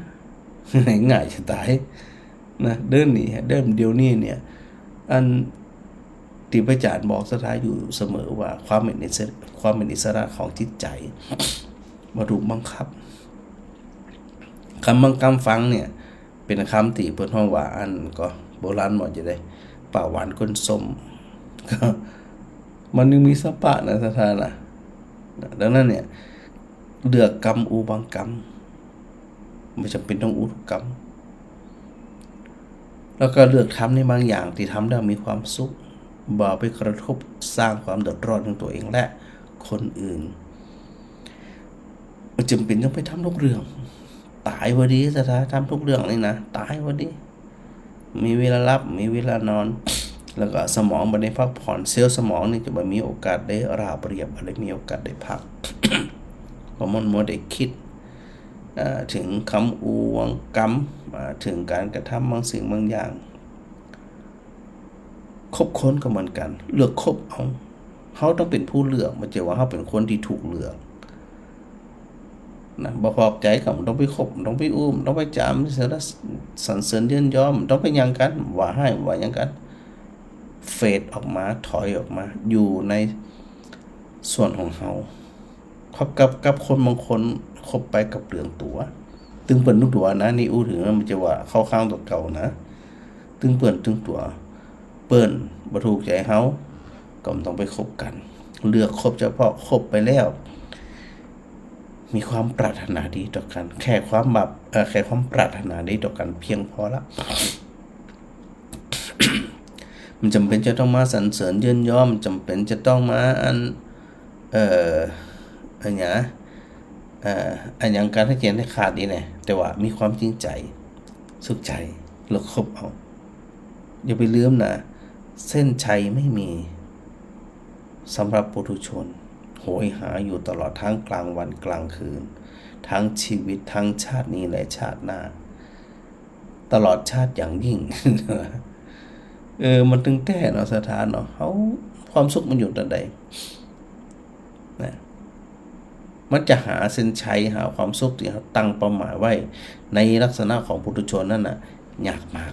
ง่ายจะตายนะเดินหนีเดินเดี๋ยวนี้เนี่ยอันที่พระอาจารย์บอกสถานอยู่เสมอว่าความเป็นอิสระของจิตใจบ่ถูกบังคับคำบางคำฟังเนี่ยเป็นคำที่เพิ่นฮ้องว่าอันก็โบราณหมดจะได้ป่าหวานคนส้มก็มันยังมีสปะนะสถานะดังนั้นเนี่ยเลือกกรรมอูบางกรรมไม่จำเป็นต้องอูทุกกรรมแล้วก็เลือกทำในบางอย่างที่ทำแล้วมีความสุขบ่ไปกระทบสร้างความเดือดร้อนของตัวเองและคนอื่นมันจำเป็นต้องไปทำทุกเรื่องตายพอดีสถาทำทุกเรื่องเลยนะตายพอดีมีเวลารับมีเวลานอนแล้วก็สมองบ่ได้พักผ่อนเซลล์สมองนี่จะบ่มีโอกาสได้ราบเรียบบ่ได้มีโอกาสได้พัก เพราะมันบ่ได้คิดถึงคำอูวงกรรมถึงการกระทำบางสิ่งบางอย่างคบคนก็เหมือนกันเลือกคบเอาเขาต้องเป็นผู้เลือกมันจะว่าเขาเป็นคนที่ถูกเลือกนะบ่พอใจก็ต้องไปคบต้องไปอุ้มต้องไปจามสรรเสริญเยินยอมต้องไปหยังกันว่าให้ว่าหยังกันเฟดออกมาถอยออกมาอยู่ในส่วนของเฮาคบกับคนบางคนคบไปกับเรื่องตัวตึงเปิ้นทุกตัวนะนี่อู้ถึงมันจะว่าเข้าข้างตัวเก่านะตึงเปิ้นตึงตัวเปิ้นบ่ถูกใจเฮาก็ต้องไปคบกันเลือกคบเฉพาะคบไปแล้วมีความปรารถนาดีต่อกันแค่ความปรารถนาดีต่อกันเพียงพอละ มันจำเป็นจะต้องมาสรรเสริญเยินยอมจำเป็นจะต้องมาอันอย่างการให้เกียรติให้ขาดนี่แหละแต่ว่ามีความจริงใจสุขใจเลิกคบเอาอย่าไปลืมนะเส้นชัยไม่มีสำหรับปุถุชนโหยหาอยู่ตลอดทั้งกลางวันกลางคืนทั้งชีวิตทั้งชาตินี้และชาติหน้าตลอดชาติอย่างยิ่ง มันตึงแต่เนาะสถานเนาะเขาความสุขมันอยู่ตรงใดนะมันจะหาเส้นชัยหาความสุขที่เขาตั้งเป้าหมายไว้ในลักษณะของปุถุชนนั่นน่ะยากมาก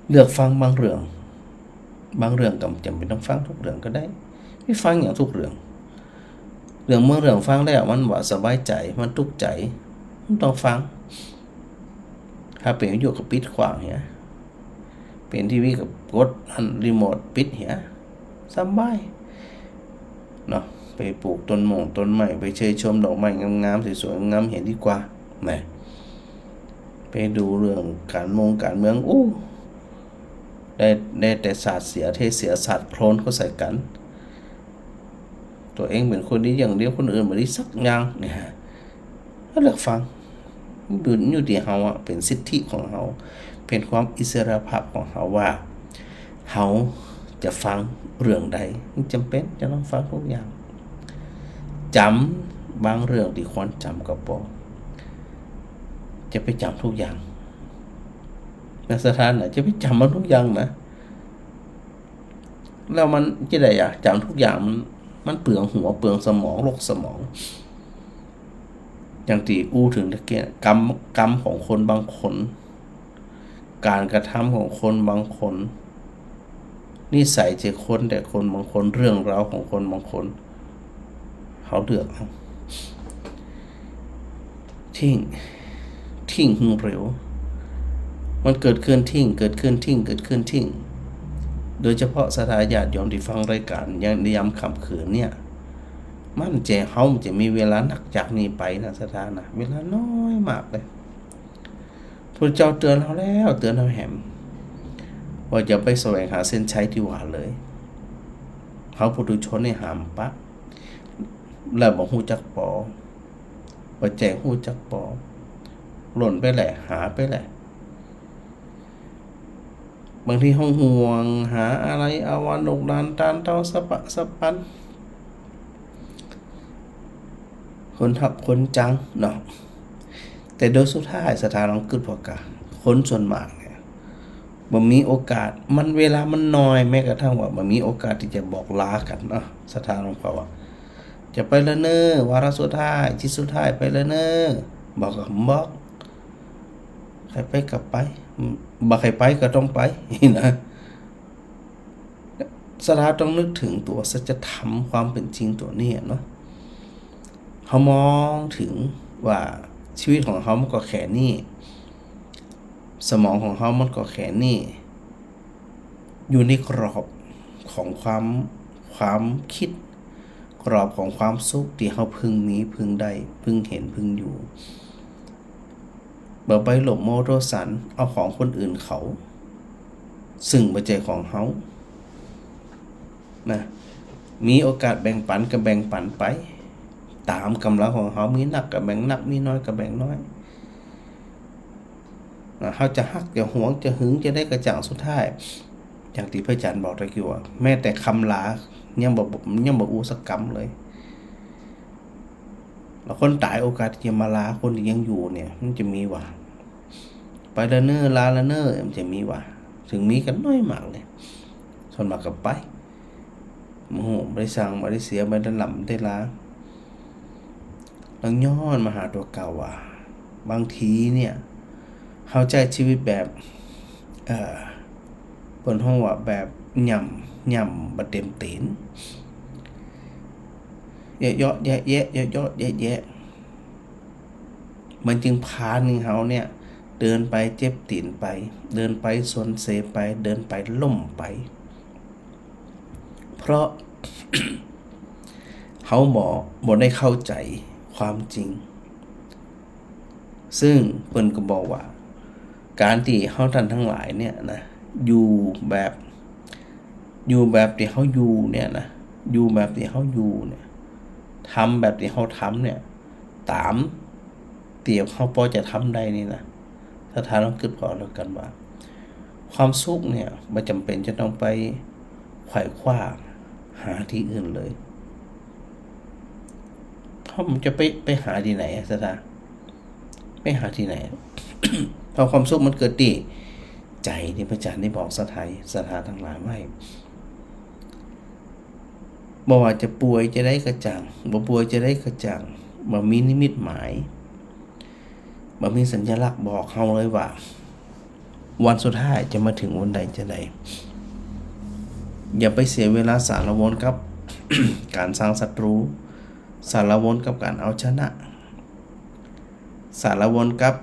เลือกฟังบางเรื่องก็จำเป็นต้องฟังทุกเรื่องก็ได้ไม่ฟังอย่างทุกเรื่องเรื่องฟังแล้วมันว่าสบายใจมันทุกข์ใจมันต้องฟังถ้าเป็นอยู่กับปิดขวางเหี้ยเป็นทีวีกับกดอันรีโมทปิดเหี้ยสบายเนาะ ไปปลูกต้นไม้ไปเชยชมดอกไม้งามๆสวยๆงามเห็นดีกว่านะไปดูเรื่องการเมืองได้แต่ศาสตร์เสียเทเสียศาสตร์โคลนเขาใส่กันตัวเองเป็นคนดีอย่างเดียวคนอื่นบ่ดีสักอย่างเนี่ยเลือกฟังอยู่ที่เฮาอ่ะเป็นสิทธิของเฮาเป็นความอิสรภาพของเฮาว่าเฮาจะฟังเรื่องใดมันจำเป็นจะต้องฟังทุกอย่างจำบางเรื่องที่ควรจำก็พอจะไปจำทุกอย่างในสถานไหนจะไปจำมันทุกอย่างนะแล้วมันจะได้จำทุกอย่างมันเปลืองหัวเปลืองสมองโรคสมองอย่างที่ถึงตะเกียกรรมของคนบางคนการกระทำของคนบางคนนิสัยใจคนแต่คนบางคนเรื่องราวของคนบางคนเขาเลือกเอาทิ้งเร็วมันเกิดขึ้นทิ้งโดยเฉพาะสถาญาติโยมที่ฟังรายการยังนิยามคำขืนเนี่ยมันจะมีเวลานักจากนี้ไปนะสถานะเวลาน้อยมากเลยพระเจ้าเตือนเราแล้วเตือนเราแหมว่าจะไปแสวงหาเส้นชัยที่หวานเลยเขาปุถุชนในหามปะแล้วบอกหูจักปอว่าแจงหูจักปอหล่นไปแหละหาไปแหละบางทีห้องห่วงหาอะไรอาวันดกดานตานเต้าสปะสปันคนทับคนจังเนาะแต่โดยสุดท้ายสถานลองกึดพอกะคนส่วนมากเนี่ยบ่มีโอกาสมันเวลามันน้อยแม้กระทั่งว่าบ่มีโอกาสที่จะบอกลากันเนาะสถานลองเขาว่าจะไปแล้วเนอวาระสุดท้ายที่สุดท้ายไปแล้วเนอบอกกับบอกใครไปกับไปบ่ใครไปก็ต้องไปนะสถานต้องนึกถึงตัวสัจธรรมความเป็นจริงตัวนี้เนาะเขามองถึงว่าชีวิตของเขามันก็แค่นี้สมองของเขามันก็แค่นี้อยู่ในกรอบของความคิดกรอบของความสุขที่เขาพึงมีพึงได้พึงเห็นพึงอยู่บ่ไปหลบโมโทสันเอาของคนอื่นเขาซึ่งบ่ใจของเขานะมีโอกาสแบ่งปันก็แบ่งปันไปตามกำลังของเขามีนักก็แบ่งนักมีน้อยก็แบ่งน้อยเขาจะฮักจะหวงจะหึงจะได้กระจ่างสุดท้ายอย่างที่พระอาจารย์บอกตะกี้ว่าแม้แต่คำลายังบ่อูสักกรรมเลยแล้วคนตายโอกาสที่จะมาลาคนที่ยังอยู่เนี่ยมันจะมีว่าไปละเนอลาละเนอมันจะมีว่าถึงมีกันน้อยมากเลยส่วนมากก็ไปโมโหไม่ได้สั่งไม่ได้เสียไม่ได้หล่ำได้ลาแล้วย้อนมาหาตัวเก่าว่าบางทีเนี่ยเข้าใจชีวิตแบบบนห้องว่าแบบย่ำบัดเต็มตีนเยอะแยะมันจึงพาหนึ่งเขาเนี่ยเดินไปเจ็บตีนไปเดินไปสวนเสไปเดินไปล่มไปเพราะ เขาบ่ได้เข้าใจความจริงซึ่งเพิ่นก็บอกว่าการที่เฮาท่านทั้งหลายเนี่ยนะอยู่แบบที่เฮาอยู่เนี่ยนะอยู่แบบที่เฮาอยู่เนี่ยทำแบบที่เฮาทำเนี่ยตามเตียบเฮาพอจะทำได้นี่นะถ้าทานต้องคิดพอแล้วกันว่าความสุขเนี่ยบ่จำเป็นจะต้องไปไขว่คว้าหาที่อื่นเลยมันจะไปหาที่ไหนสถาไปหาที่ไหน พอความสุขมันเกิดที่ใจที่พระอาจารย์ได้บอกสถาทั้งหลายไว้บ่ว่าจะป่วยจะได้กระจ่างบ่ป่วยจะได้กระจ่างบ่มีนิมิตหมายบ่มีสัญลักษณ์บอกเฮาเลยว่าวันสุดท้ายจะมาถึงวันใดจะใดอย่าไปเสียเวลาสารวนกับ การสร้างศัตรูสารวนกับการเอาชนะสารวนกับ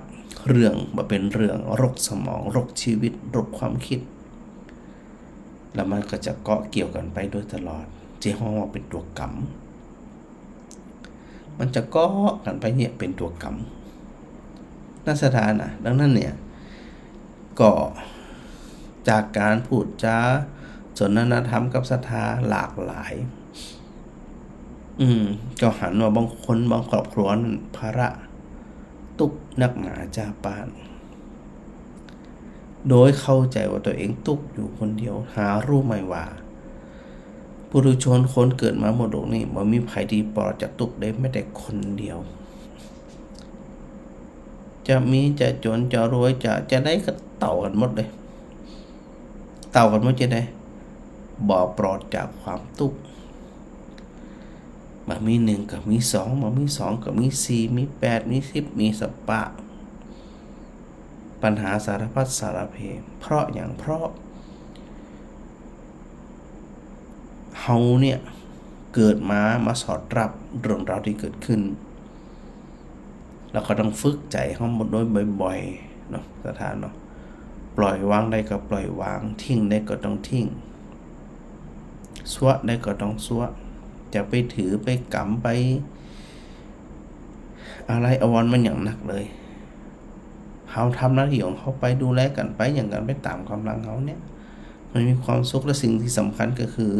เรื่องมาเป็นเรื่องโรคสมองโรคชีวิตโรคความคิดแล้วมันก็จะเกาะเกี่ยวกันไปโดยตลอดที่ห้องว่าเป็นตัวกรรม มันจะก้อกันไปเนี่ยเป็นตัวกรรมนักสถานะดังนั้นเนี่ยก็จากการพูดจาสนทนาธรรมกับศรัทธาหลากหลายก็หันว่าบางคนบางครอบครัวนั้นภาระตุกนักหนาจ้าปานโดยเข้าใจว่าตัวเองตุกอยู่คนเดียวหารู้ไหมว่าปุถุชนคนเกิดมาบนโลกนี้บ่มีภัยดีปลอดจากตุกได้ไม่แต่คนเดียวจะมีจะจนจะรวยจะได้ก็เต่ากันหมดเลยเต่ากันหมดจะได้บ่ปลอดจากความตุกมามี1กับมี2มามี2กับมี4มี8มี10มีสปะปัญหาสารพัดสารเพเพราะอย่างเพราะเฮาเนี่ยเกิดมาสอดรับเรื่องราวที่เกิดขึ้นแล้วก็ต้องฝึกใจเฮาโดยบ่อยๆเนาะสถานเนาะปล่อยวางได้ก็ปล่อยวางทิ้งได้ก็ต้องทิ้งสวะได้ก็ต้องสวะจะไปถือไปกำไปอะไรอวรมันอย่างหนักเลยเขาทำหน้าที่ของเขาไปดูแลกันไปอย่างกันไปตามกำลังเขาเนี่ยมันมีความสุขและสิ่งที่สำคัญก็คือ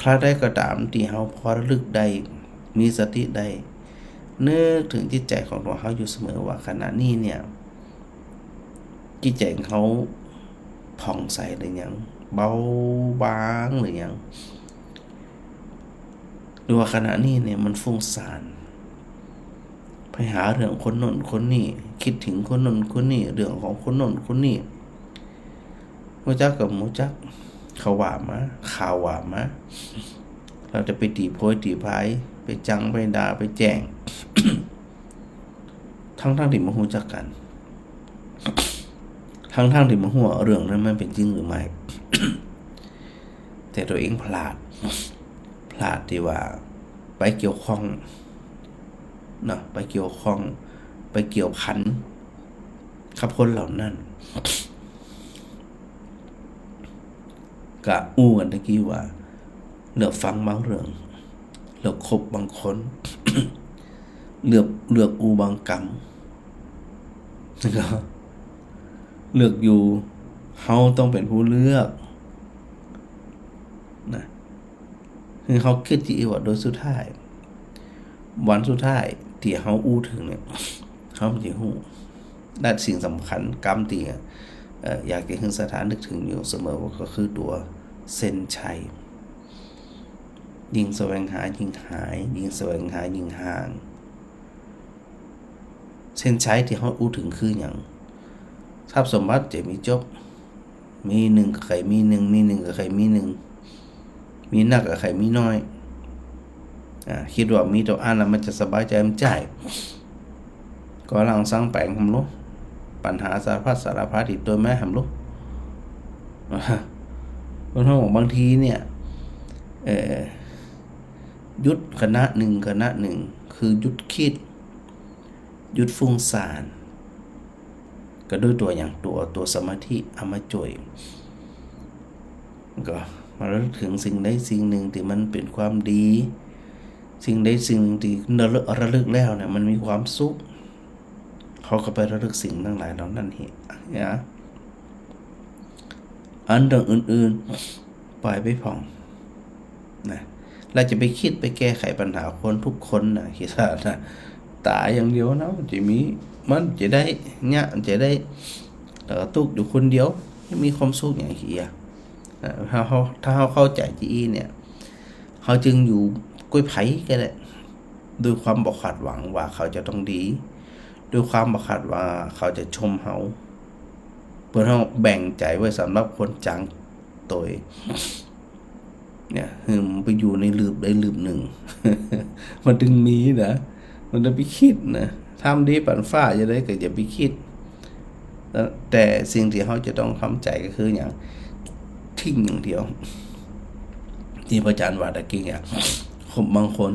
คราได้ก็ตามที่เขาพอระลึกได้มีสติได้นึกถึงจิตใจของตัวเขาอยู่เสมอว่าขณะนี้เนี่ยจิตใจของเขาผ่องใสหรือยังเบาบางหรือยังหรือว่าขณะนี้เนี่ยมันฟุ้งซ่านไปหาเรื่องคนโน้นคนนี้คิดถึงคนโน้นคนนี้เรื่องของคนโน้นคนนี้มูจักกับมูจักเขาว่ามาข่าวว่ามาเราจะไปตีโพยตีพายไปจังไปด่าไปแจ้ง ทั้งที่มาหูจักกันทั้งที่มาหัวเรื่องนั้นมันเป็นจริงหรือไม่ แต่ตัวเองพลาดที่ว่าไปเกี่ยวข้องเนาะไปเกี่ยวข้องไปเกี่ยวพันกับคนเหล่านั้นก็อู้กันตะกี้ว่าเลือกฟังบางเรื่องเลือกคบบางคน เลือกอูบางกรรมแล้วก็เลือกอยู่เฮาต้องเป็นผู้เลือกนะคือเขาคิดที่ว่าโดยสุดท้ายวันสุดท้ายที่เฮาอู้ถึงเนี่ยเฮาสิฮู้และสิ่งสำคัญกรรมที่อยากจะให้สถานนึกถึงอยู่เสมอว่าก็คือตัวเส้นชัยยิ่งแสวงหายิ่งหายยิ่งแสวงหายิ่งห่างเส้นชัยที่เฮาอู้ถึงคือหยังทรัพย์สมบัติจะมีจบมี1กับใครมี1มี1กับใครมี1มีนักกับใครมีน้อยคิดว่ามีตัวอ่านแล้วมันจะสบายใจมันใจก็ลังสร้างแปลงทำลูกปัญหาสารพัดอีกตัวแม่ทำลูกเพราะว่าบางทีเนี่ยยุดคณะหนึ่งคือยุดคิดยุดฟุ้งซ่านก็ด้วยตัวอย่างตัวสมาธิเอามาจ่วยก็มาระลึกถึงสิ่งใดสิ่งหนึ่งที่มันเป็นความดีสิ่งใดสิ่งหนึ่งที่ระลึกแล้วเนี่ยมันมีความสุขเขาก็ไประลึกสิ่งทั้งหลายเหล่านั้นเหตุนะอันดังอื่นๆปล่อยไปผ่องนะเราจะไปคิดไปแก้ไขปัญหาคนทุกคนนะคิดว่านะตายอย่างเดียวนะมันจะได้เนี่ยจะได้ตุกอยู่คนเดียวมีความสุขอย่างเหี้ยถ้าเขาเข้าใจที่เนี่ยเขาจึงอยู่ก้อยไผ่ก็ได้ด้วยความบอกขาดหวังว่าเขาจะต้องดีด้วยความบอกขาดว่าเขาจะชมเขาเพื่อเขาแบ่งใจไว้สำหรับคนจังตัวเนี่ยไปอยู่ในลืบได้ลืบหนึ่ง มันถึงมีนะมันจะไปคิดนะทำดีปั่นฝ้าจะได้ก็อย่าไปคิดแต่สิ่งที่เขาจะต้องทำใจก็คืออย่างทิ้งอย่างเดียวที่พระอาจารย์ว่าตะกี้เนี่ยบางคน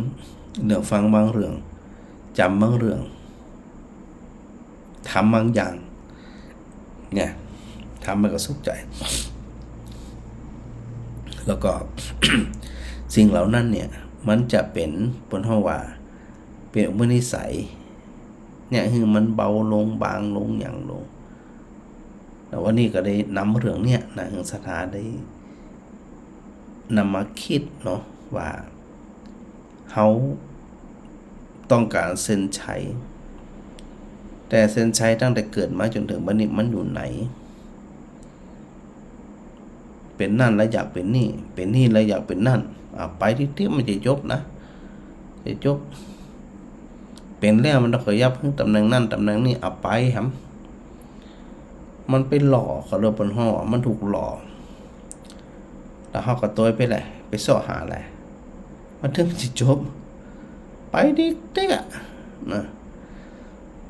เรื่องฟังบางเรื่องจำบางเรื่องทำบางอย่างเนี่ยทำมันก็สุขใจแล้วก็ สิ่งเหล่านั้นเนี่ย มันจะเป็นบนห้องว่าเป็นอุปนิสัยเนี่ยคือมันเบาลงบางลงอย่างลงแต่ว่านี่ก็ได้นำเรื่องเนี่ยนะคือสถาได้นำมาคิดเนาะว่าเขาต้องการเส้นชัยแต่เส้นชัยตั้งแต่เกิดมาจนถึงบัดนี้มันอยู่ไหนเป็นนั่นแล้วอยากเป็นนี่เป็นนี่แล้วอยากเป็นนั่นไปที่มันจะยกนะจะยกเป็นแล้วมันต้องขยับขึ้นตำแหน่งนั่นตำแหน่งนี้ไปครับมันไปหล่อเขาเรียกบนห้อมันถูกหล่อแล้วเขาก็ตัวไปเลยไปสอหาอะไรมันถึงจะจบไปดิเด็กอะนะ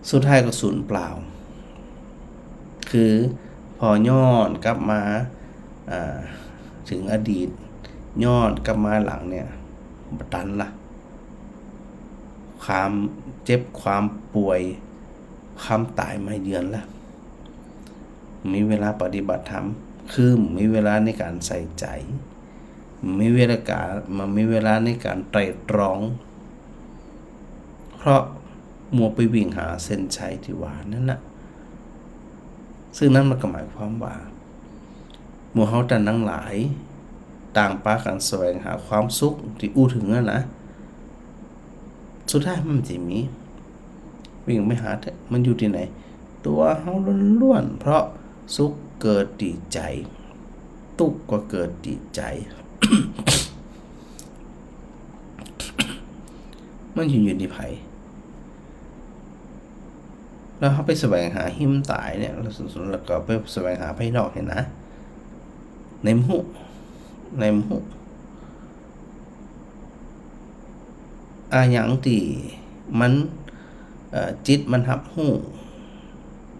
สุดท้ายก็สูญเปล่าคือพอย้อนกลับมาถึงอดีตย้อนกลับมาหลังเนี่ยบัดนั้นล่ะความเจ็บความป่วยความตายมาเยือนละมีเวลาปฏิบัติธรรมคือมีเวลาในการใส่ใจมีเวลาในการไตร่ตรองเพราะมัวไปวิ่งหาเส้นชัยที่ว่านั่นนะซึ่งนั้นมันก็หมายความว่าหมู่เฮาท่านทั้งหลายต่างพากันแสวงหาความสุขที่อู้ถึงนั่นนะสุดท้ายมันจะมีวิ่งไม่หามันอยู่ที่ไหนตัวเฮาล้วนๆเพราะสุขเกิดดีใจทุกข์ก็เกิดดีใจ มันอยู่ที่ไผแล้วเขาไปแสวงหาหิมตายเนี่ยแล้วก็ไปแสวงหาภายนอกเห็นนะในมุอย่างที่มันจิตมันรับรู้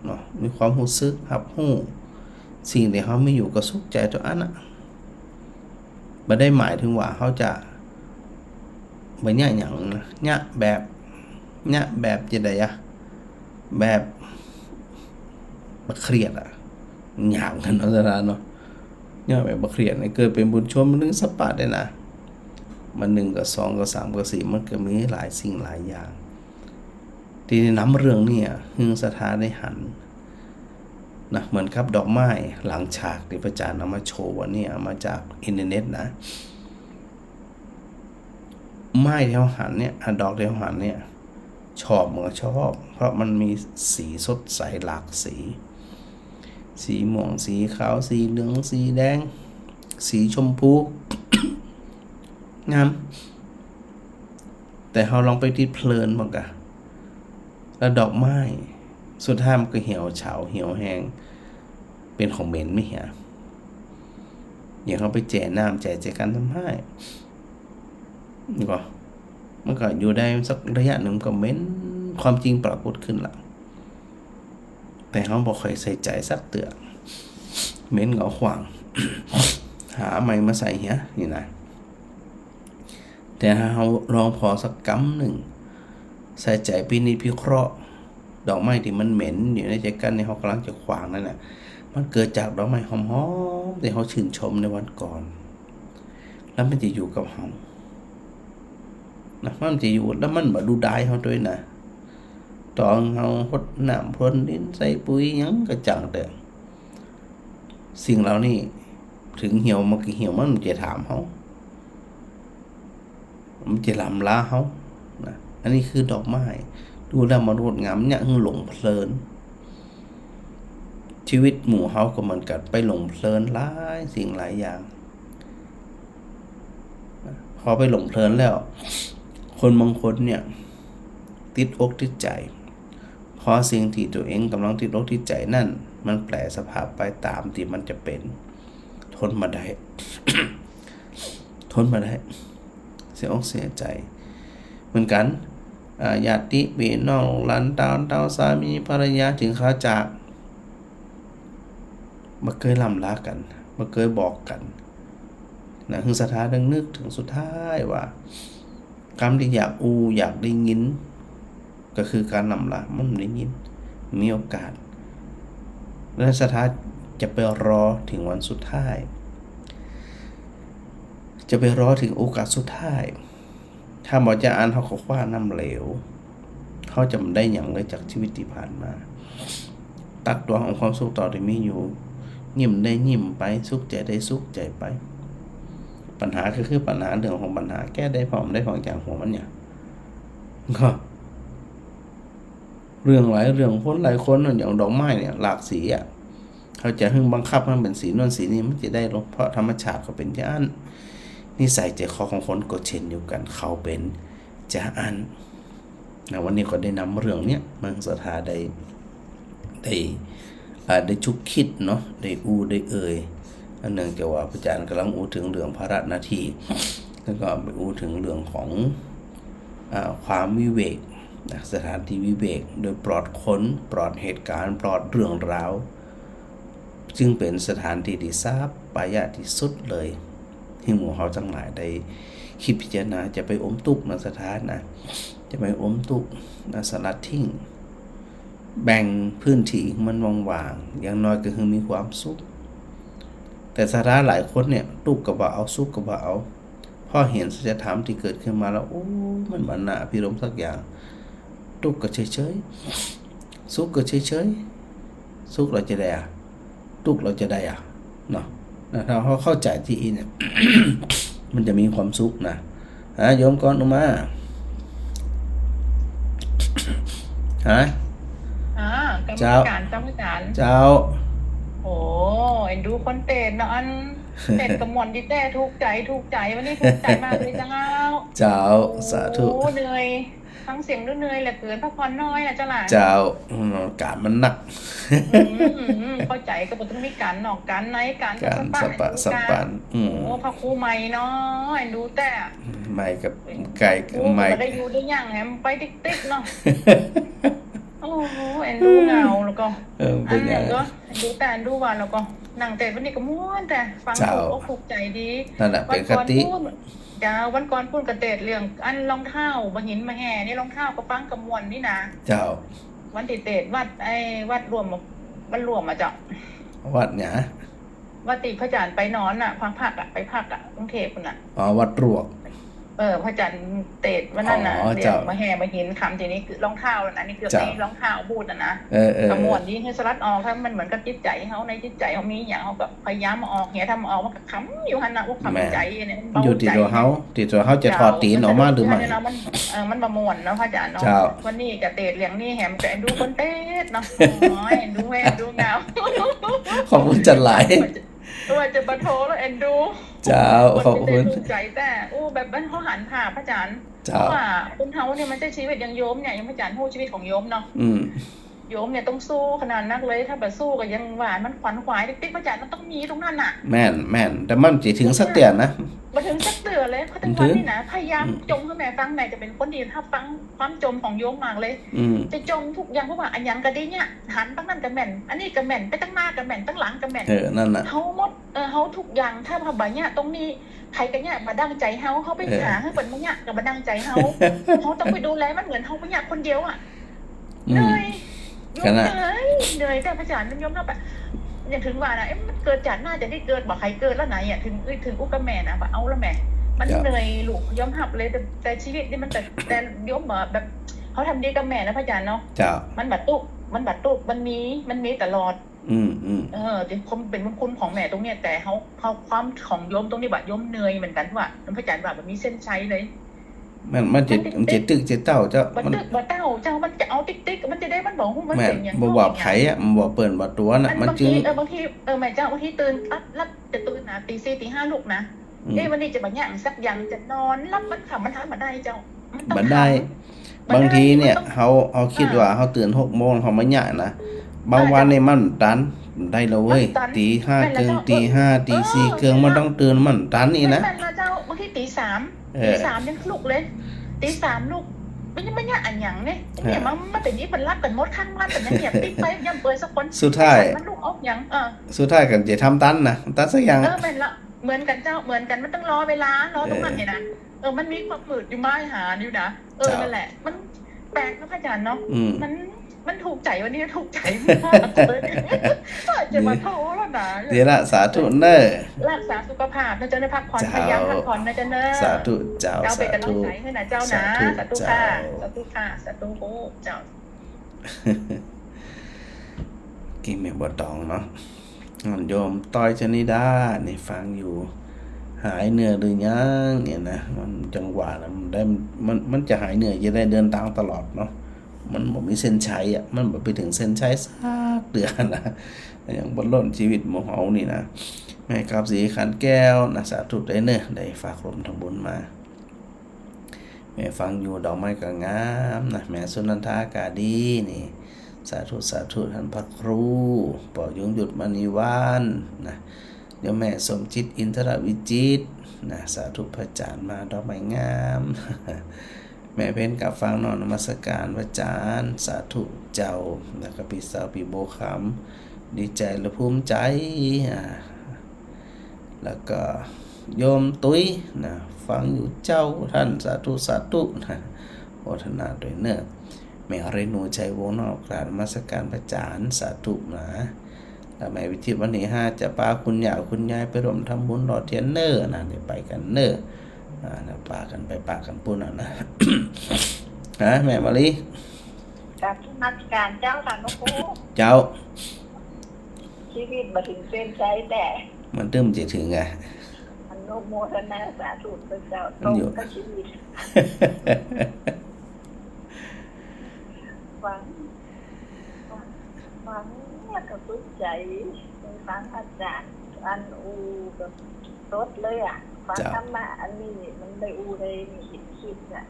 เนาะมีความรู้สึกรับรู้สิ่งที่เขาไม่อยู่ก็สุขใจตัวอันน่ะบ่ได้หมายถึงว่าเขาจะบ่ยะหยังนะยะแบบจะได้อะแบบบ่เครียดอ่ะหยังกันเนาะซะเนาะยะแบบบ่เครียดเกิดเป็นบุญชมมันนึงสปาได้นะมัน1กับ2กับ3กับ4มันก็มีหลายสิ่งหลายอย่างที่นำเรื่องนี้ฮึงสถานได้หันนะเหมือนกับดอกไม้หลังฉากที่พระอาจารย์เอามาโชว์วันนี้มาจากอินเทอร์เน็ตนะไม้ที่เขาหันเนี่ยดอกที่เขาหันเนี่ยชอบมันก็ชอบเพราะมันมีสีสดใสหลากสีม่วงสีขาวสีเหลืองสีแดงสีชมพูงามแต่เขาลองไปที่เพลินบ้างกะแล้วดอกไม้สุดท้ายมันก็เหี่ยวเฉาเหี่ยวแห้งเป็นของเหม็นไม่เหี่ยอย่างเขาไปแจกน้ำแจกกันทำให้นี่ก็มันก็อยู่ได้สักระยะหนึ่งก็เหม็นความจริงปรากฏขึ้นละแต่เขาบอกเคยใส่ใจสักเตือเหม็นเหงาขวาง หาใหม่มาใส่เหี้ยนี่นะแต่ถ้าเขาลองพอสักกำหนึ่งใส่ใจพินิจพิเคราะห์ดอกไม้ที่มันเหม็นอยู่ในใจกันในเขากำลังจะขวางนั่นแหละมันเกิดจากดอกไม้หอมๆที่เขาชื่นชมในวันก่อนแล้วมันจะอยู่กับเขานะมันจะอยู่แล้วมันมาดูได้เขาด้วยนะตอนเขาพดน้ำพรวนดินใส่ปุ๋ยยังกระจังเด้อสิ่งเหล่านี้ถึงเหี่ยวมันก็เหี่ยวมันจะถามเขามันจะลำลาเขานะอันนี้คือดอกไม้ดูแล้วมันงดงามเนี่ยหลงเพลินชีวิตหมู่เฮาก็เหมือนกันไปหลงเพลินหลายสิ่งหลายอย่างพอไปหลงเพลินแล้วคนบางคนเนี่ยติดอกติดใจพอสิ่งที่ตัวเองกำลังติดอกติดใจนั่นมันแปลสภาพไปตามที่มันจะเป็นทนมาได้ เสียอกเสียใจเหมือนกันญาติพี่น้องหลานเต้าสามีภรรยาถึงเขาจากบ่เคยล่ำลากันบ่เคยบอกกันนะคือสถานนึกถึงสุดท้ายว่าคำที่อยากได้ยินก็คือการล่ำลามันได้ยินมีโอกาสและสถานจะไปรอถึงวันสุดท้ายจะไปรอถึงโอกาสสุดท้าย ถ้าบ่จะอ่านเขาก็คว้าน้ำเหลวเขาจะมันได้หยังเลยจากชีวิตที่ผ่านมาตักตวงเอาความสุขต่อที่มีอยู่ยิ้มได้ยิ้มไปสุขใจได้สุขใจไปปัญหาก็คือปัญหาเรื่องของปัญหาแก้ได้พร้อมได้พอจากหัวมันเนี่ยก็เรื่องหลายเรื่องคนหลายคนอย่างดอกไม้เนี่ยหลากสีอ่ะเขาจะหึ่งบังคับให้มันเป็นสีนั่นสีนี้มันจะได้ลงเพราะธรรมชาติเขาเป็นอย่างนั้นนิสัยใจคอของคนก็เช่นเดียวกันเขาเป็นจะอันนะวันนี้ก็ได้นำเรื่องเนี้ยมังสถาได้ชุกคิดเนาะได้ได้อันหนึ่งจะว่าพระอาจารย์กำลังถึงเรื่องภาระหน้าที่แล้วก็ไปถึงเรื่องของความวิเวกนะสถานที่วิเวกโดยปลอดค้นปลอดเหตุการณ์ปลอดเรื่องราวจึงเป็นสถานที่ที่ทราบปายะที่สุดเลยที่หมู่เขาทั้งหลายได้คิดพิจารณาจะไปอมตุกในสถานนะจะไปอมตุกนะสลัดทิ้งแบ่งพื้นที่มันว่างๆอย่างน้อยก็คือมีความสุขแต่สถานหลายคนเนี่ยตุกก็บ่เอาสุขก็บ่เอาพอเห็นสัจธรรมที่เกิดขึ้นมาแล้วโอ้มันบันน่าพิรมสักอย่างตุกก็เฉยๆสุขก็เฉยๆสุขเราจะได้ตุกเราจะได้เนาะถ้าเขาเข้าใจที่เนี่ย มันจะมีความสุขนะโยมก่อนออกมาฮะกรรมการเจ้าโอ้เอ็นดูคนเต้นเนาะอันเต้นกระหม่อมดิแต่ถูกใจวันนี้ถูกใจมากเลยเจ้าสาธุโอ้เหนื่อยทั้งเสียงด้วยเหนื่อยเหลือเกินพักผ่อนน้อยนะเจ้าหลานการมันหนักเข้าใจก็ต้องมีการนอกการในการสปานโอ้พระครูใหม่เนาะเอ็นดูแต่ใหม่กับไก่ใหม่ได้อยู่ได้ยังแฮมไปติ๊กเนาะโอ้โหเอ็นดูเงาแล้วก็เป็นไงก็ดูแต่ดูว่าแล้วก็นั่งเตะวันนี้ก็ม้วนแต่ฟังถูกใจดีนั่นแหละเป็นคติวันก่อนพูดกระเตดเรื่องอันรองเท้าบะหินมาแห่นี่รองเท้าก็ฟังกระมวลนี่นะเจ้าวันติเตดวัดรวมมันรวมมาเจ้าวัดเนี่ยวัดติพระอาจารย์ไปนอนอ่ะพักไปพักกรุงเทพคุณน่ะวัดรวกพระอาจารย์เตดวันนั้นน่ะเรียกมาแห่มาหินคำทีนี้คือรองเท้าแล้วนะนี่คือในรองเท้าบูดนะกระมวลนี่ให้สลัดออกถ้ามันเหมือนกับจิตใจเขาในจิตใจเขามีอย่างเขาแบบพยายามมาออกเหี้ยทำออกว่าค้ำอยู่หันนะว่าค้ำใจเนี่ยอยู่ที่ตัวเขาจะถอดตีนออกมาหรือไม่มันประมวลนะพระอาจารย์เนาะวันนี้กระเตดเลี้ยงนี่แหมแกดูคนเตดเนาะดูเงาขอบคุณจัดหลายว่าจะประโทแล้วเอ็นดูเจ้าขอบคุณใจแต่แบบบ้านเขาหันผ่าพระอาจารย์ว่าคุณเฮาเนี่ยมันจะชีวิตยังโยมเนี่ยยังพระอาจารย์พูดชีวิตของโยมเนาะโยมเนี่ยต้องสู้ขนาดนักเลยถ้าแบบสู้ก็ยังหวานมันขวัญขวายติ๊กพระอาจารย์มันต้องมีตรงนั้นน่ะแม่นแต่มันจะถึงสักเตือนนะมาถึงสักเตือนเลยเพราะทั้งวันนี่นะพยายามจมให้แม่ฟังแม่จะเป็นคนดีถ้าฟังความจมของโยมมากเลยจะจมทุกอย่างเพราะว่าอันยังกระดิ่งเนี่ยหันตั้งนั่นกระแม่นอันนี้กระแม่นไปตั้งหน้ากระแม่นตั้งหลังกระแม่นนั่นน่ะเขาหมดเขาทุกอย่างถ้าพอบ่เนี่ยตรงนี้ใครกันเนี่ยมาดังใจเขาไปหาให้เป็นมันเนี่ยกับมาดังใจเขาต้องไปดูแลมันเหมือนเขาไปเนี่ยคนเดียวอ่ะเหนื่อยแต่พระอาจารย์มันยอมรับแบบอย่างถึงว่านะมันเกิดจากน่าจะได้เกิดบอกใครเกิดแล้วไหนอ่ะถึงอุกแม่นะเอาแล้วแม่มันเหนื่อยลูกยอมรับเลยแต่ชีวิตนี่มันแต่ยอมแบบเขาทำดีกับแม่นะพระอาจารย์เนาะมันบัดตุมันมีตลอดที่ผมเป็นบุญคุณของแม่ตรงเนี้ยแต่เขาความของโยมตรงนี้บัดโยมเหนื่อยเหมือนกันว่าพระอาจารย์ว่าแบบมีเส้นชัยเลยมันจะตึกจะเต้าเจ้ามันตึกบ่เต้าเจ้ามันจะเอาติ๊กมันจะได้มันบอกมันเป็นอย่างบ่บอกไผอ่ะมันบอกเปิ่นบ่ตัวน่ะมันจึงบางทีแม่เจ้าบางทีตื่นรับจะตื่นนะตี 4 ตี 5ลูกนะวันนี้จะบางอย่างสักอย่างจะนอนรับมันขับมันทานมาได้เจ้ามันได้บางทีเนี่ยเขาคิดว่าเขาตื่น 6 โมงเขามาหยะนะบางวันเนี่ยมันตันได้แล้วเว้ยตี 5 เกินตี 5 ตี 4 เกินมันต้องตื่นมันตันนี่นะเจ้าบางทีตี 3ยังลุกเลยตี 3ลูกไม่เนี่ยอันอย่างเนี่ยมันเป็นนี้มันรับกันหมดข้างบ้านเป็นอย่างเนี่ยติ๊กไปยังเปิดสักคนสุดท้ายมันลูกออกอย่างสุดท้ายกันจะทำตันนะตันสักอย่างมันละเหมือนกันเจ้าเหมือนกันมันต้องรอเวลารอตรงนั้นเนี่ยนะมันมีความฝืดอยู่ไม้หาอยู่นะนั่นแหละมันแปลกนะพระอาจารย์เนาะมัน มันถูกใจวันนี้ถูกใจมากเลยจะมาโทรแล้วนะ เดี๋ยวละสาธุเนอ รักษาสุขภาพนะเจ้าในพักผ่อนพยายามพักผ่อนนะเจ้าเนอะ สาธุเจ้า เจ้าเป็ สาน กำลัง ธุ ใจให้นะเจ้านะสาธุค่ะสาธุค่ะสาธุโอ้เจ้า กินแม่บ่ตองเนาะโยมต้อยชนิดานี่ฟังอยู่ หายเหนื่อยหรือยังเนี่ยนะมันจังหวะนะมันได้มันจะหายเหนื่อยจะได้เดินทางตลอดเนาะมันบ่มีเส้นชัยอ่ะมันบ่ไปถึงเส้นชัยสักเดือนนะอย่างบนล้นชีวิตหมู่เฮานี่นะแม่กับสีขันแก้วนะสาธุได้เนอะได้ฝากลมทำบุญมาแม่ฟังอยู่ดอกไม้ก็งามนะแม่สุนันทากาดีนี่สาธุสาธุท่านพระครูปอยงหยุดมณีวานนะเดี๋ยวแม่สมจิตอินทรวิจิตนะสาธุพระอาจารย์มาดอกไม้งาม แม่เพ้นกับฟังนอนนมัสการพระอาจารย์สาธุเจ้าแล้วก็พี่สาวพี่โบคำดีใจและภูมิใจแล้วก็โยมตุ้ยนะฟังอยู่เจ้าท่านสาธุสาธุนะโอทนาโดยเนอะแม่เรนูชัยวงศ์นอกกราบนมัสการพระอาจารย์สาธุนะแล้วแม่วิจิตรวันที่5จะพาคุณย่าคุณยายไปร่วมทำบุญรอเทียนเนอร์นะเดี๋ยวไปกันเนอร์นะปากันไปปากันปุ่นนะ ฮะแม่มาลี กับนักการเจ้าค่ะน้องครู เจ้า ชีวิตมาถึงเส้นใจแต่ มันตึ้มจะถึงไง มันโนโมทนาสาธุพระเจ้าตรงกับชีวิตฟังเนี่ยกับตุ้ใจฟังอาจารย์อันอูกับรถเลยอ่ะฟังธรรมะอันนี้มันได้อูเลยมีคิดอ่ะ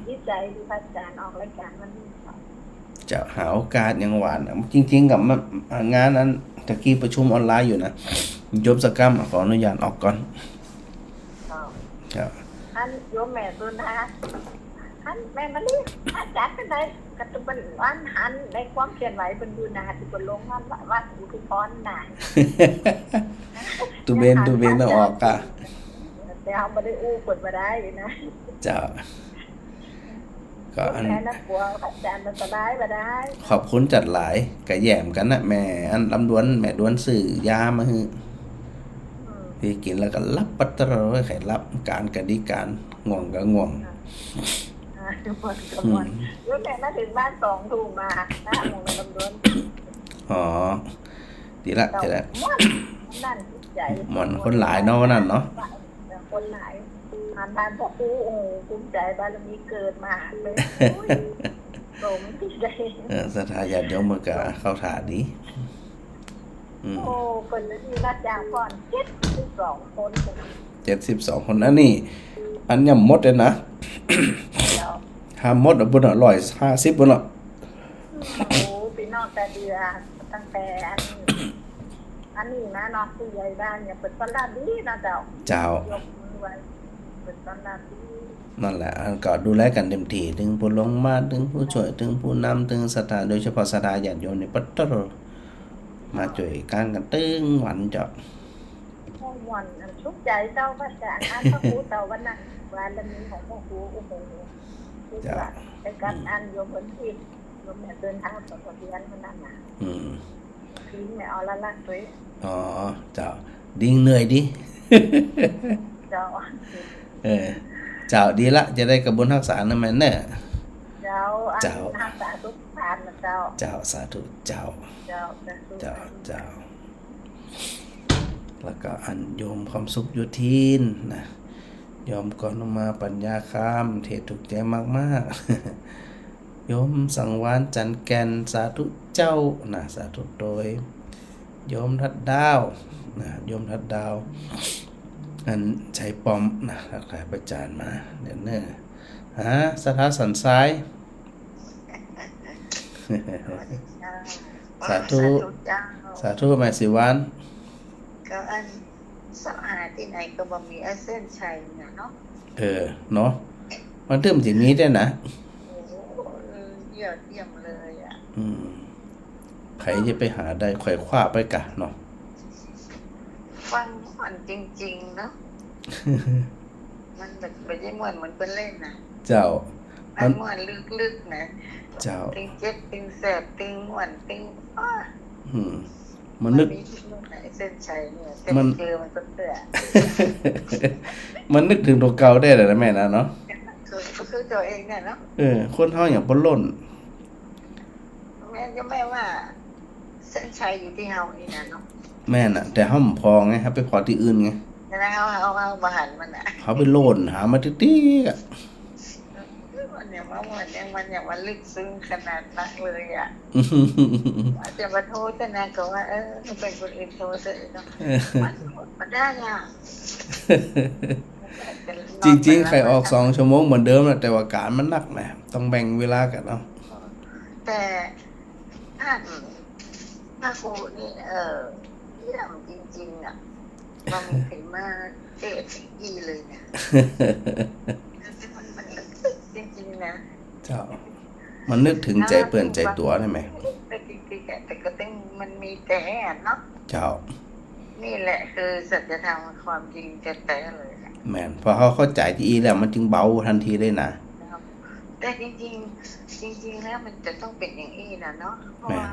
ดีใจที่พระอาจารย์ออกรายการวันนี้ค่ะ จะหาโอกาสยังหวานจริงๆกับงานนั้นตะกี้ประชุมออนไลน์อยู่นะยมสกรรมขออนุญาตออกก่อนครับ อันโยมแม่ตัวนะอันแม่มาลีอาจารย์เป็นไงกระตุ้นวันหันในความเขียนไหวเป็นดูนาที่บนลงว่าอุทุพรนาย ตูเบนต้องออกอ่ะ แต่เขาไม่ได้อู้กดมาได้นะ จะก็อัน แม่นักบัวอาจารย์มันสบายมาได้ ขอบคุณจัดหลายกะแย่มกันนะแม่อันลำดวนแม่ดวนสื่อยามาฮือพี่กินแล้วก็รับปัตตรไว้ไข่รับการกะดิการง่วงก็ง่วง หมดยุ่งแม่มาถึงบ้าน2 ทุ่มมาหน้าหมู่ในลำดวน อ๋อดีละเจละ นั่นใหญ่ หมอนคนหลายเนาะวันนั้นเนาะ คนหลายทานพ่อปู่โอ้ภูมิใจบารมีเกิดมาเลยสมที่ใจ สถาญาติโยมมือกะเข้าถาดี โอ้คนที่รัดยางก่อน72 คน 72 คนอันนี้อันยำมดเลยนะ ห้ามมดบน150บนละ โอ้พี่น้องแต่เดือตั้งแต่อันนี้นะน้องผู้ใหญ่บ้านเนี่ยเป็นตลาดดีนะเจ้าย าว ยกมือไว้เป็นตลาดดี นั่นแหละก็ดูแลกันเต็มที่ถึงผู้ลงมาถึงผู้ช่วยถึงผู้นำถึงสถานโดยเฉพาะสถานญาติโยมในปัตตานีมาช่วยกันตึงหวันเจาะ พ่อวันชุกใจเจ้าพระอาจารย์พระครูเจ้าวันนั้นวันละนี้ของพ่อครูโอ้โหคือว่าในการอ่านโยมเหมือนที่โยมเนี่ยเดินทางต่อเรียนคนนั้นนะทิ้งไม่เอาละละเลย อ๋อเจ้าดิ้งเหนื่อยดิ เจ้า เจ้าดีละจะได้กระบวนทักษะนั่นแม่เนอะ เจ้าอันทักษะทุกทานนะเจ้า เจ้าสาธุเจ้า เจ้า แล้วก็อันโยมความสุขอยู่ทีนนะโยมก่อนมาปัญญาคามเทศถูกใจมากๆโยมสังวานจันแก่นสาธุเจ้านะสาธุโดยโยมทัดดาวนะโยมทัดดาวอันใช้ปอมนะหลากหลายประจานมาเดี๋ยวเนอะสถาสันซ้าย สาธุสาธุแม่สิวาน ก็อันสะอาดที่ไหนก็บ่มีเส้นชัยนะเนาะ เนาะมันเติมอย่างนี้ได้นะ โอ้เยี่ยมเลยอ่ะ ใครจะไปหาได้ไขว่คว้าไปกะเนาะ ฟังมันจริงๆเนาะ มันแบบไม่ใช่เหมือนเป็นเล่นนะ เจ้า มันม่วนลึกๆนะ เจ้า ติงเจ็บติงแสบติงม่วนติงอ้อ มันนึก มีที่นู่นไหนเส้นชัยเนี่ยแต่ มัน เจอมันเตื้อ มันนึกถึงตัวเก่าได้เลยนะแม่นะเนาะ คือตัวเองเนี่ยเนาะ คนเฮาอย่างบ่ล้น แม่ก็แม่ว่าเส้นชัยอยู่ที่เฮานี่นะเนาะ แม่น่ะ แต่เฮาบ่พอไงครับไปพอที่อื่นไง แล้วเอามาหันมันอ่ะ เขาไปโล่นหามาติ๊กๆอ่ะ มันอย่างว่ามันอย่างว่าลึกซึ้งขนาดนั้นเลยอ่ะอาจจะมาโทษแต่นะก็ว่ามันเป็นคนอื่นโทษเสร็จเนาะมันได้อ่ะ จริงๆใครออก2 ชั่วโมงเหมือนเดิมแหละแต่ว่าการมันหนักนะต้องแบ่งเวลากันเนาะ แต่ถ้าครูนี่เยี่ยมจริงๆอ่ะบางทีมาเทศอีเลยนะมันลึกจริงๆนะ เจ้า มันนึกถึงใจเปื่อนใจตัวได้ไหม แต่จริงๆแต่ก็ต้องมันมีแต่เนาะ เจ้า นี่แหละคือสัจธรรมความจริงแท้ๆเลย แม่นพอเขาเข้าใจที่อีแล้วมันจึงเบาทันทีเลยนะ แต่จริงๆแล้วมันจะต้องเป็นอย่างนี้นะเนาะเพราะว่า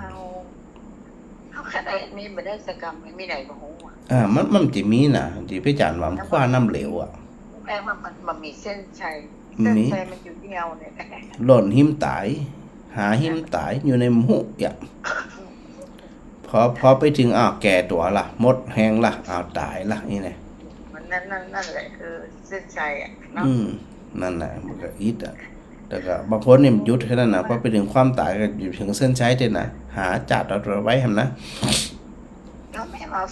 เขาขนาดนี้ไม่ได้สกรรมไม่ได้บ่ฮู้อ่ะ มันจะมีนะที่พี่จานว่ามันคว้าน้ำเหลวอ่ะ แม่ว่ามันมีเส้นชัย มี เส้นชัยมันอยู่ที่เฮาเนี่ย หล่นหิมตาย หาหิมตายอยู่ในหมู่อย่างพอไปถึงแก่ตัวละหมดแห้งละตายละนี่แหละ มันนั่นแหละคือเส้นชัยอ่ะเนาะ นั่นแหละมันก็อิดอ่ะแต่ก็บางคนเนี่ยมันหยุดแค่นั้นนะพอไปถึงความตายก็อยู่ถึงเส้นชัยเด้นะหาจัดเอาไว้หั่นนะ แล้วแม่มา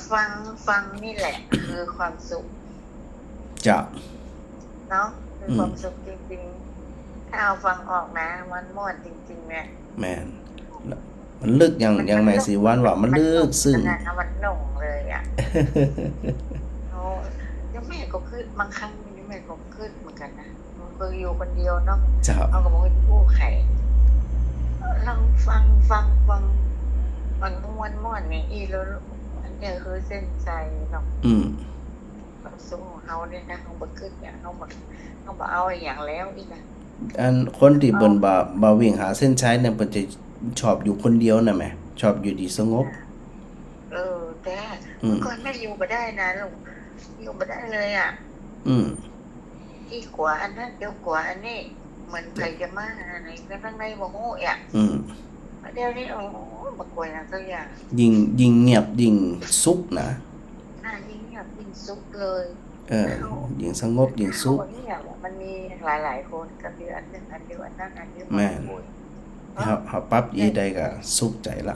ฟังนี่แหละ คือความสุข จะ เนาะคือความสุขจริงๆถ้าเอาฟังออกนะมันม่วนจริงๆเนี่ย แม่นมันลึกอย่างแม่สีวันว่ามันลึกซึ้ง มันหน่งเลยอ่ะโอ้ยังแม่ก็ขึ้นบางครั้งยังแม่ก็ขึ้นเหมือนกันนะมันคืออยู่คนเดียวเนาะ เจ้า เอากับบอกผู้ไข่เราฟังมันม่วนเนี่ยอีแล้วอันเนี้ยคือเส้นใจเนาะสู้เฮาเนี่ยนะเฮาบ่ขึ้นเนี่ยเฮาบ่เอาอย่างแล้วอีกนะ อันคนที่เบิ่นบ่วิ่งหาเส้นชัยเนี่ยเพิ่นจะชอบอยู่คนเดียวน่ะแหมชอบอยู่ดีสงบ แต่ก่อนแม่อยู่บ่ได้นะลูกอยู่บ่ได้เลยอ่ะที่กว่าอันนั้นเดี๋ยวกว่าอันนี้เหมือนใครจะมาไหนก็ข้างในบ่ฮู้อ่ะเดี๋ยวนี้โอ้บ่กลัวนะสักอย่าง ยิ่งเงียบยิ่งสุขนะ ยิ่งเงียบยิ่งสุขเลย ยิ่งสงบยิ่งสุข เนี่ยมันมีหลายๆคนกับเดือนนึงอันเดียวอันนั้นอันเดียว แม่นเฮาปรับอีได้ก็สุขใจละ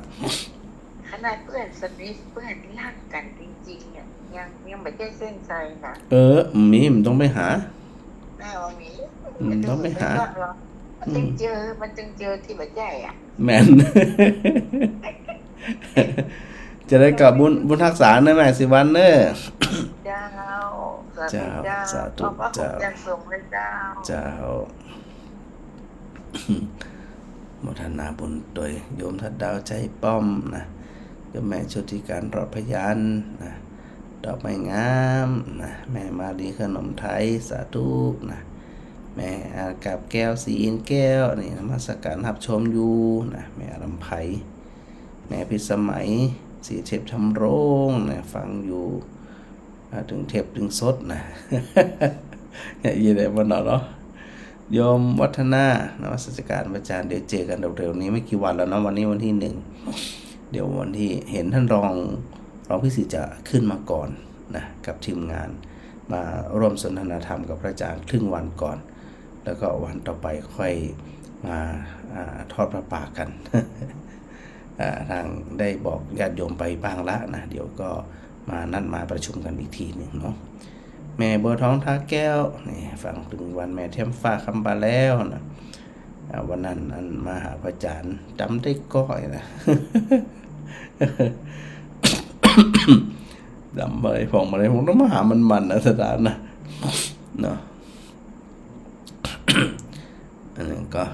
ขนาดเพื่อนสนิทเพื่อนรักกันจริงๆเนี่ยยังไม่ใช่เส้นใจนะ มีมันต้องไปหา แม่ว่ามี ต้องไปหา มันจึงเจอที่บัดใหญ่อ่ะ แม่น จะได้กับบุญทักษาเนอะแม่สิวันเนอะ เจ้า สาธุ ขอบพระคุณอย่างสูงเลยเจ้า เจ้า โมทนาบุญโดยโยมทัดดาวใจป้อมนะโยมแม่โชติการรอดพยานนะดอกไม้งามนะแม่มาดีขนมไทยสาธุนะแม่อากับแก้วสีอินแก้วนี่นมัสการรับชมอยู่นะแม่ลำไผแม่พิสมัยสีเทพทำโรงนะฟังอยู่ถึงเทพถึงสดนะ อย่างไรบ้างเนาะโยมวัฒนานมัสการอาจารย์เดี๋ยวเจอกันเร็วๆนี้ไม่กี่วันแล้วเนาะวันนี้วันที่1เดี๋ยววันที่เห็นท่านรองพิสิทธิ์จะขึ้นมาก่อนนะกับทีมงานมาร่วมสนทนาธรรมกับพระอาจารย์ครึ่งวันก่อนแล้วก็วันต่อไปค่อยมาทอดพระป่ากัน ทางได้บอกญาติโยมไปบ้างละนะเดี๋ยวก็มานัดมาประชุมกันอีกทีหนึ่งเนาะแม่บัวทองท่าแก้วนี่ฟังถึงวันแม่เทียมฟ้าคำบาแล้วนะวันนั้นอันมาหาพระอาจารย์จำได้ก้อยนะ ดำอะไรผ่องอะไรผมต้องมาหามันนะสถานนะเนาะ อันนั้นก็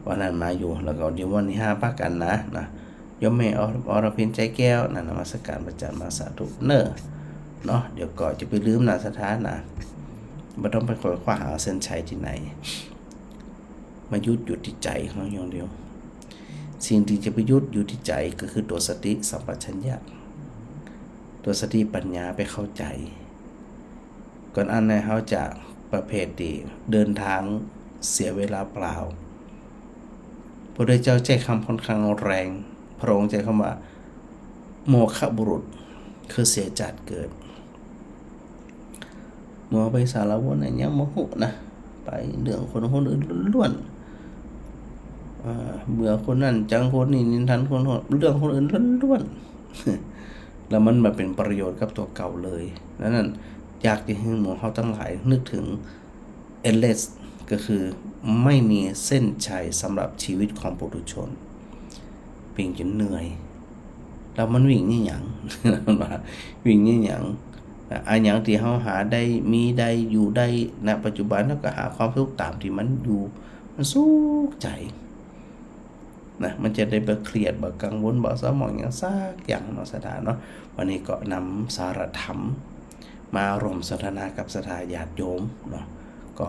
วันนั้นมาอยู่แล้วก็เดี๋ยววันที่5พักกันนะยมแม่อรพินใจแก้วนะนมัสการพระอาจารย์มาสาธุเนอะเนาะเดี๋ยวก็จะไปลืมนะสถานนะ ไม่ต้องไปคอยคว้าหาเส้นชัยที่ไหนมายุดอยู่ที่ใจของอย่างเดียวสิ่งที่จะไปยุดอยู่ที่ใจก็คือตัวสติสัมปชัญญะตัวสติปัญญาไปเข้าใจก่อนอันในเขาจะประเภทดีเดินทางเสียเวลาเปล่าพระพุทธเจ้าใช้คำค่อนข้างแรงพระองค์ใช้คำว่าโมฆะบุรุษคือเสียจัดเกิดมัวไปสารวนอะไรเงี้ยโมหุนะไปเรื่องคนอื่นล้วนเบื่อคนนั้นจังคนนี้นินทันคนเรื่องคนอื่นล้วนแล้วมันมาเป็นประโยชน์กับตัวเก่าเลยนั้นอยากจะให้หมู่เฮาทั้งหลายนึกถึงendless ก็คือไม่มีเส้นชัยสำหรับชีวิตของปุถุชนวิ่งจนเหนื่อยแล้วมันวิ่งนี่หยัง วิ่งนี่หยังอันหยังที่เฮาหาได้มีได้อยู่ได้ณปัจจุบันแล้วก็หาความสุขตามที่มันอยู่มันสุขใจนะมันจะได้บ่เครียดบ่กังวลบ่เศร้าหมองอย่างซักอย่างเนาะสถานเนาะวันนี้ก็นำสารธรรมมารวมสนทนากับศรัทธาญาติโยมเนาะก็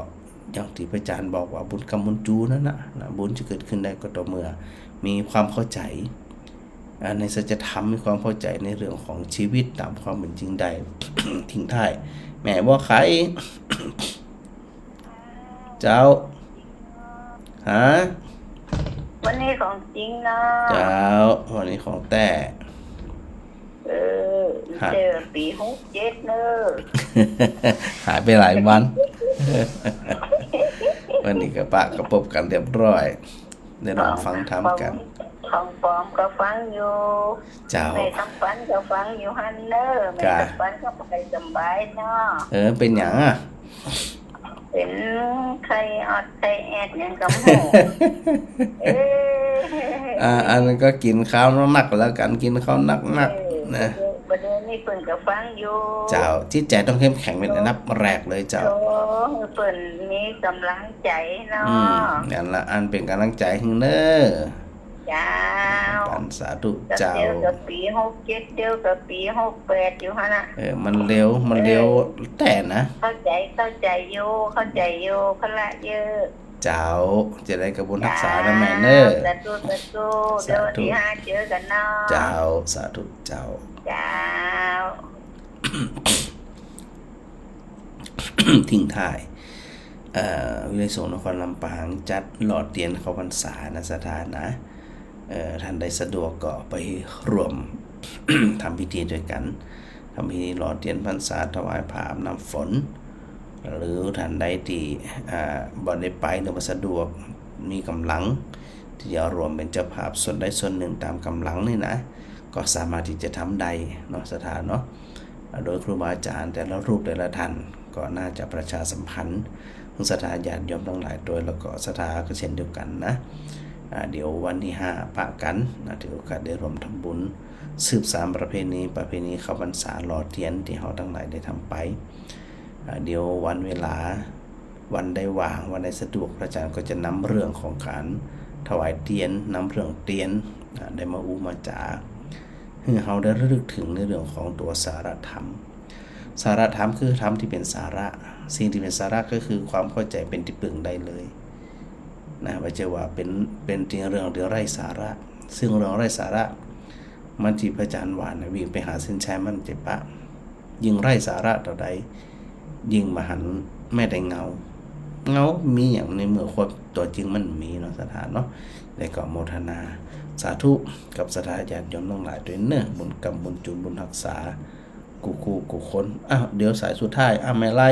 อย่างที่พระอาจารย์บอกว่าบุญกรรมบุญจูนั่นนะบุญจะเกิดขึ้นได้ก็ต่อเมื่อมีความเข้าใจในสัจธรรมมีความเข้าใจในเรื่องของชีวิตตามความเป็นจริงได้ ทิ้งท้ายแม่ว่าใคร เจ้าฮะวันนี้ของจริงเนาะเจ้าวันนี้ของแต่เจอปี67เนอะหายไปหลายวัน วันนี้ก็ปะกระปบกันเรียบร้อยได้ลองฟังธรรมกันของปลอมก็ฟังอยู่เจ้าในคำฝันก็ฟังอยู่ฮันเนอร์ในคำฝันก็ไปสบายเนาะเป็นหยังอ่ะเป็นใครอดใครแอดอย่างกับหมูอันนั้นก็กินข้าวหนักแล้วกันกินข้าวหนักนะประเด็นนี้เปิ่นก็ฟังอยู่เจ้าจิตใจต้องเข้มแข็งเป็นอันดับแรกเลยเจ้าเปิ่นมีกำลังใจเนาะนั่นละอันเป็นกำลังใจให้เนอเจ้าการสาธุเจ้าเดียวกับปี67เดียวกับปี68อยู่ฮะน่ะมันเร็วแต่นะเข้าใจอยู่พละเยอะเจ้าจะได้กระบวนทักษาแล้วแม่เนอสาธุเดี๋ยวที่5เจอกันเนาะเจ้าสาธุเจ้าทิ้งท้ายวิเลยสงฆ์นครลำปางจัดหลอดเทียนเข้าพรรษาณสถานนะท่านใดสะดวกก็ไปร่วม ทำพิธีด้วยกันทำพิธีหลอดเทียนพรรษาถวายผ้าอาบน้ำฝนหรือท่านใดที่บ่ได้ไปหรือว่าสะดวกมีกำลังที่จะรวมเป็นเจ้าภาพส่วนใดส่วนหนึ่งตามกำลังนี่นะก็สามารถที่จะทำได้เนาะสถานเนาะโดยครูบาอาจารย์แต่ละรูปแต่ละท่านก็น่าจะประชาสัมพันธ์ของศรัทธาญาติโยมทั้งหลายโดยแล้วก็ศรัทธาก็เช่นเดียวกันนะเดี๋ยววันที่5ปะกันนะถือโอกาสได้ร่วมทำบุญสืบสานประเพณีเข้าพรรษาหล่อเทียนที่เราทั้งหลายได้ทำไปเดี๋ยววันเวลาวันได้ว่างวันได้สะดวกพระอาจารย์ก็จะนำเรื่องของการถวายเทียนนำเรื่องเทียนได้มามาจาให้เราได้ระลึกถึงในเรื่องของตัวสารธรรมคือธรรมที่เป็นสาระสิ่งที่เป็นสาระก็คือความเข้าใจเป็นที่พึ่งได้เลยนะไม่ใช่ว่าเป็นเรื่องเดียวไร้สาระซึ่งเรื่องไร้สาระมันที่พระอาจารย์ว่านะวิ่งไปหาเส้นชัยมันเจ็บปะยิ่งไร้สาระต่อใดยิ่งมหันไม่ได้เงามีอย่างในเมื่อความตัวจริงมันมีเนาะสถานเนาะได้ก็โมทนาสาธุกับศรัทธาญาติโยมทั้งหลายด้วยเนอะบุญกรรมบุญจุนบุญรักษากูคนเดี๋ยวสายสุดท้ายไม่ไล่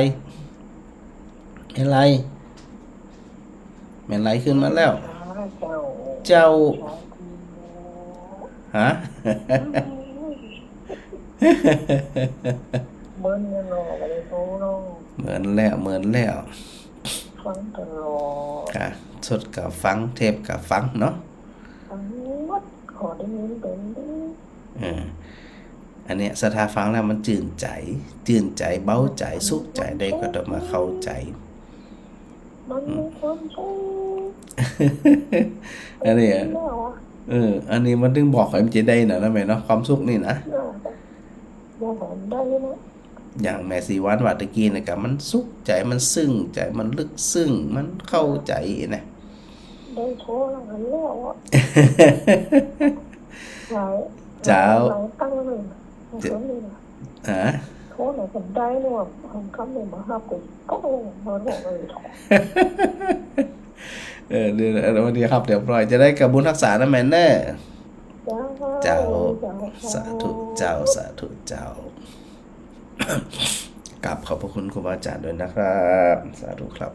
ขึ้นมาแล้วเจ้าฮะเหมือนแล้วฟังตลอดค่ะสดกับฟังเทปกับฟังเนาะฟังวัดขอได้ยินเป็นอันเนี้ยสถาฟังแล้วมันจื่นใจเบาใจสุขใจได้ก็ต้องมาเข้าใจมันมีความสุขอันนี้อันนี้มันถึงบอกให้มันจะได้นะแม่เนาะความสุขนี่นะบอกได้นะ อย่างแม่สีวันว่าตะกี้นะครับมันสุขใจมันซึ้งใจมันลึกซึ้งมันเข้าใจนะ ได้โทรแล้วมันแล้วอ่ะหลาย เจ้า หลายตั้งเลยคนนี้นะ ฮะ โทรไหนผมได้เนี่ยผมคำหนึ่งมาห้าปีก็โอ้มาบอกเลย เดี๋ยววันนี้ครับเดี๋ยวปล่อยจะได้กระบุญทักษานะแม่เนอร์เจ้าสาธุเจ้าสาธุเจ้า กราบขอบพระคุณครูบาอาจารย์ด้วยนะครับ สาธุครับ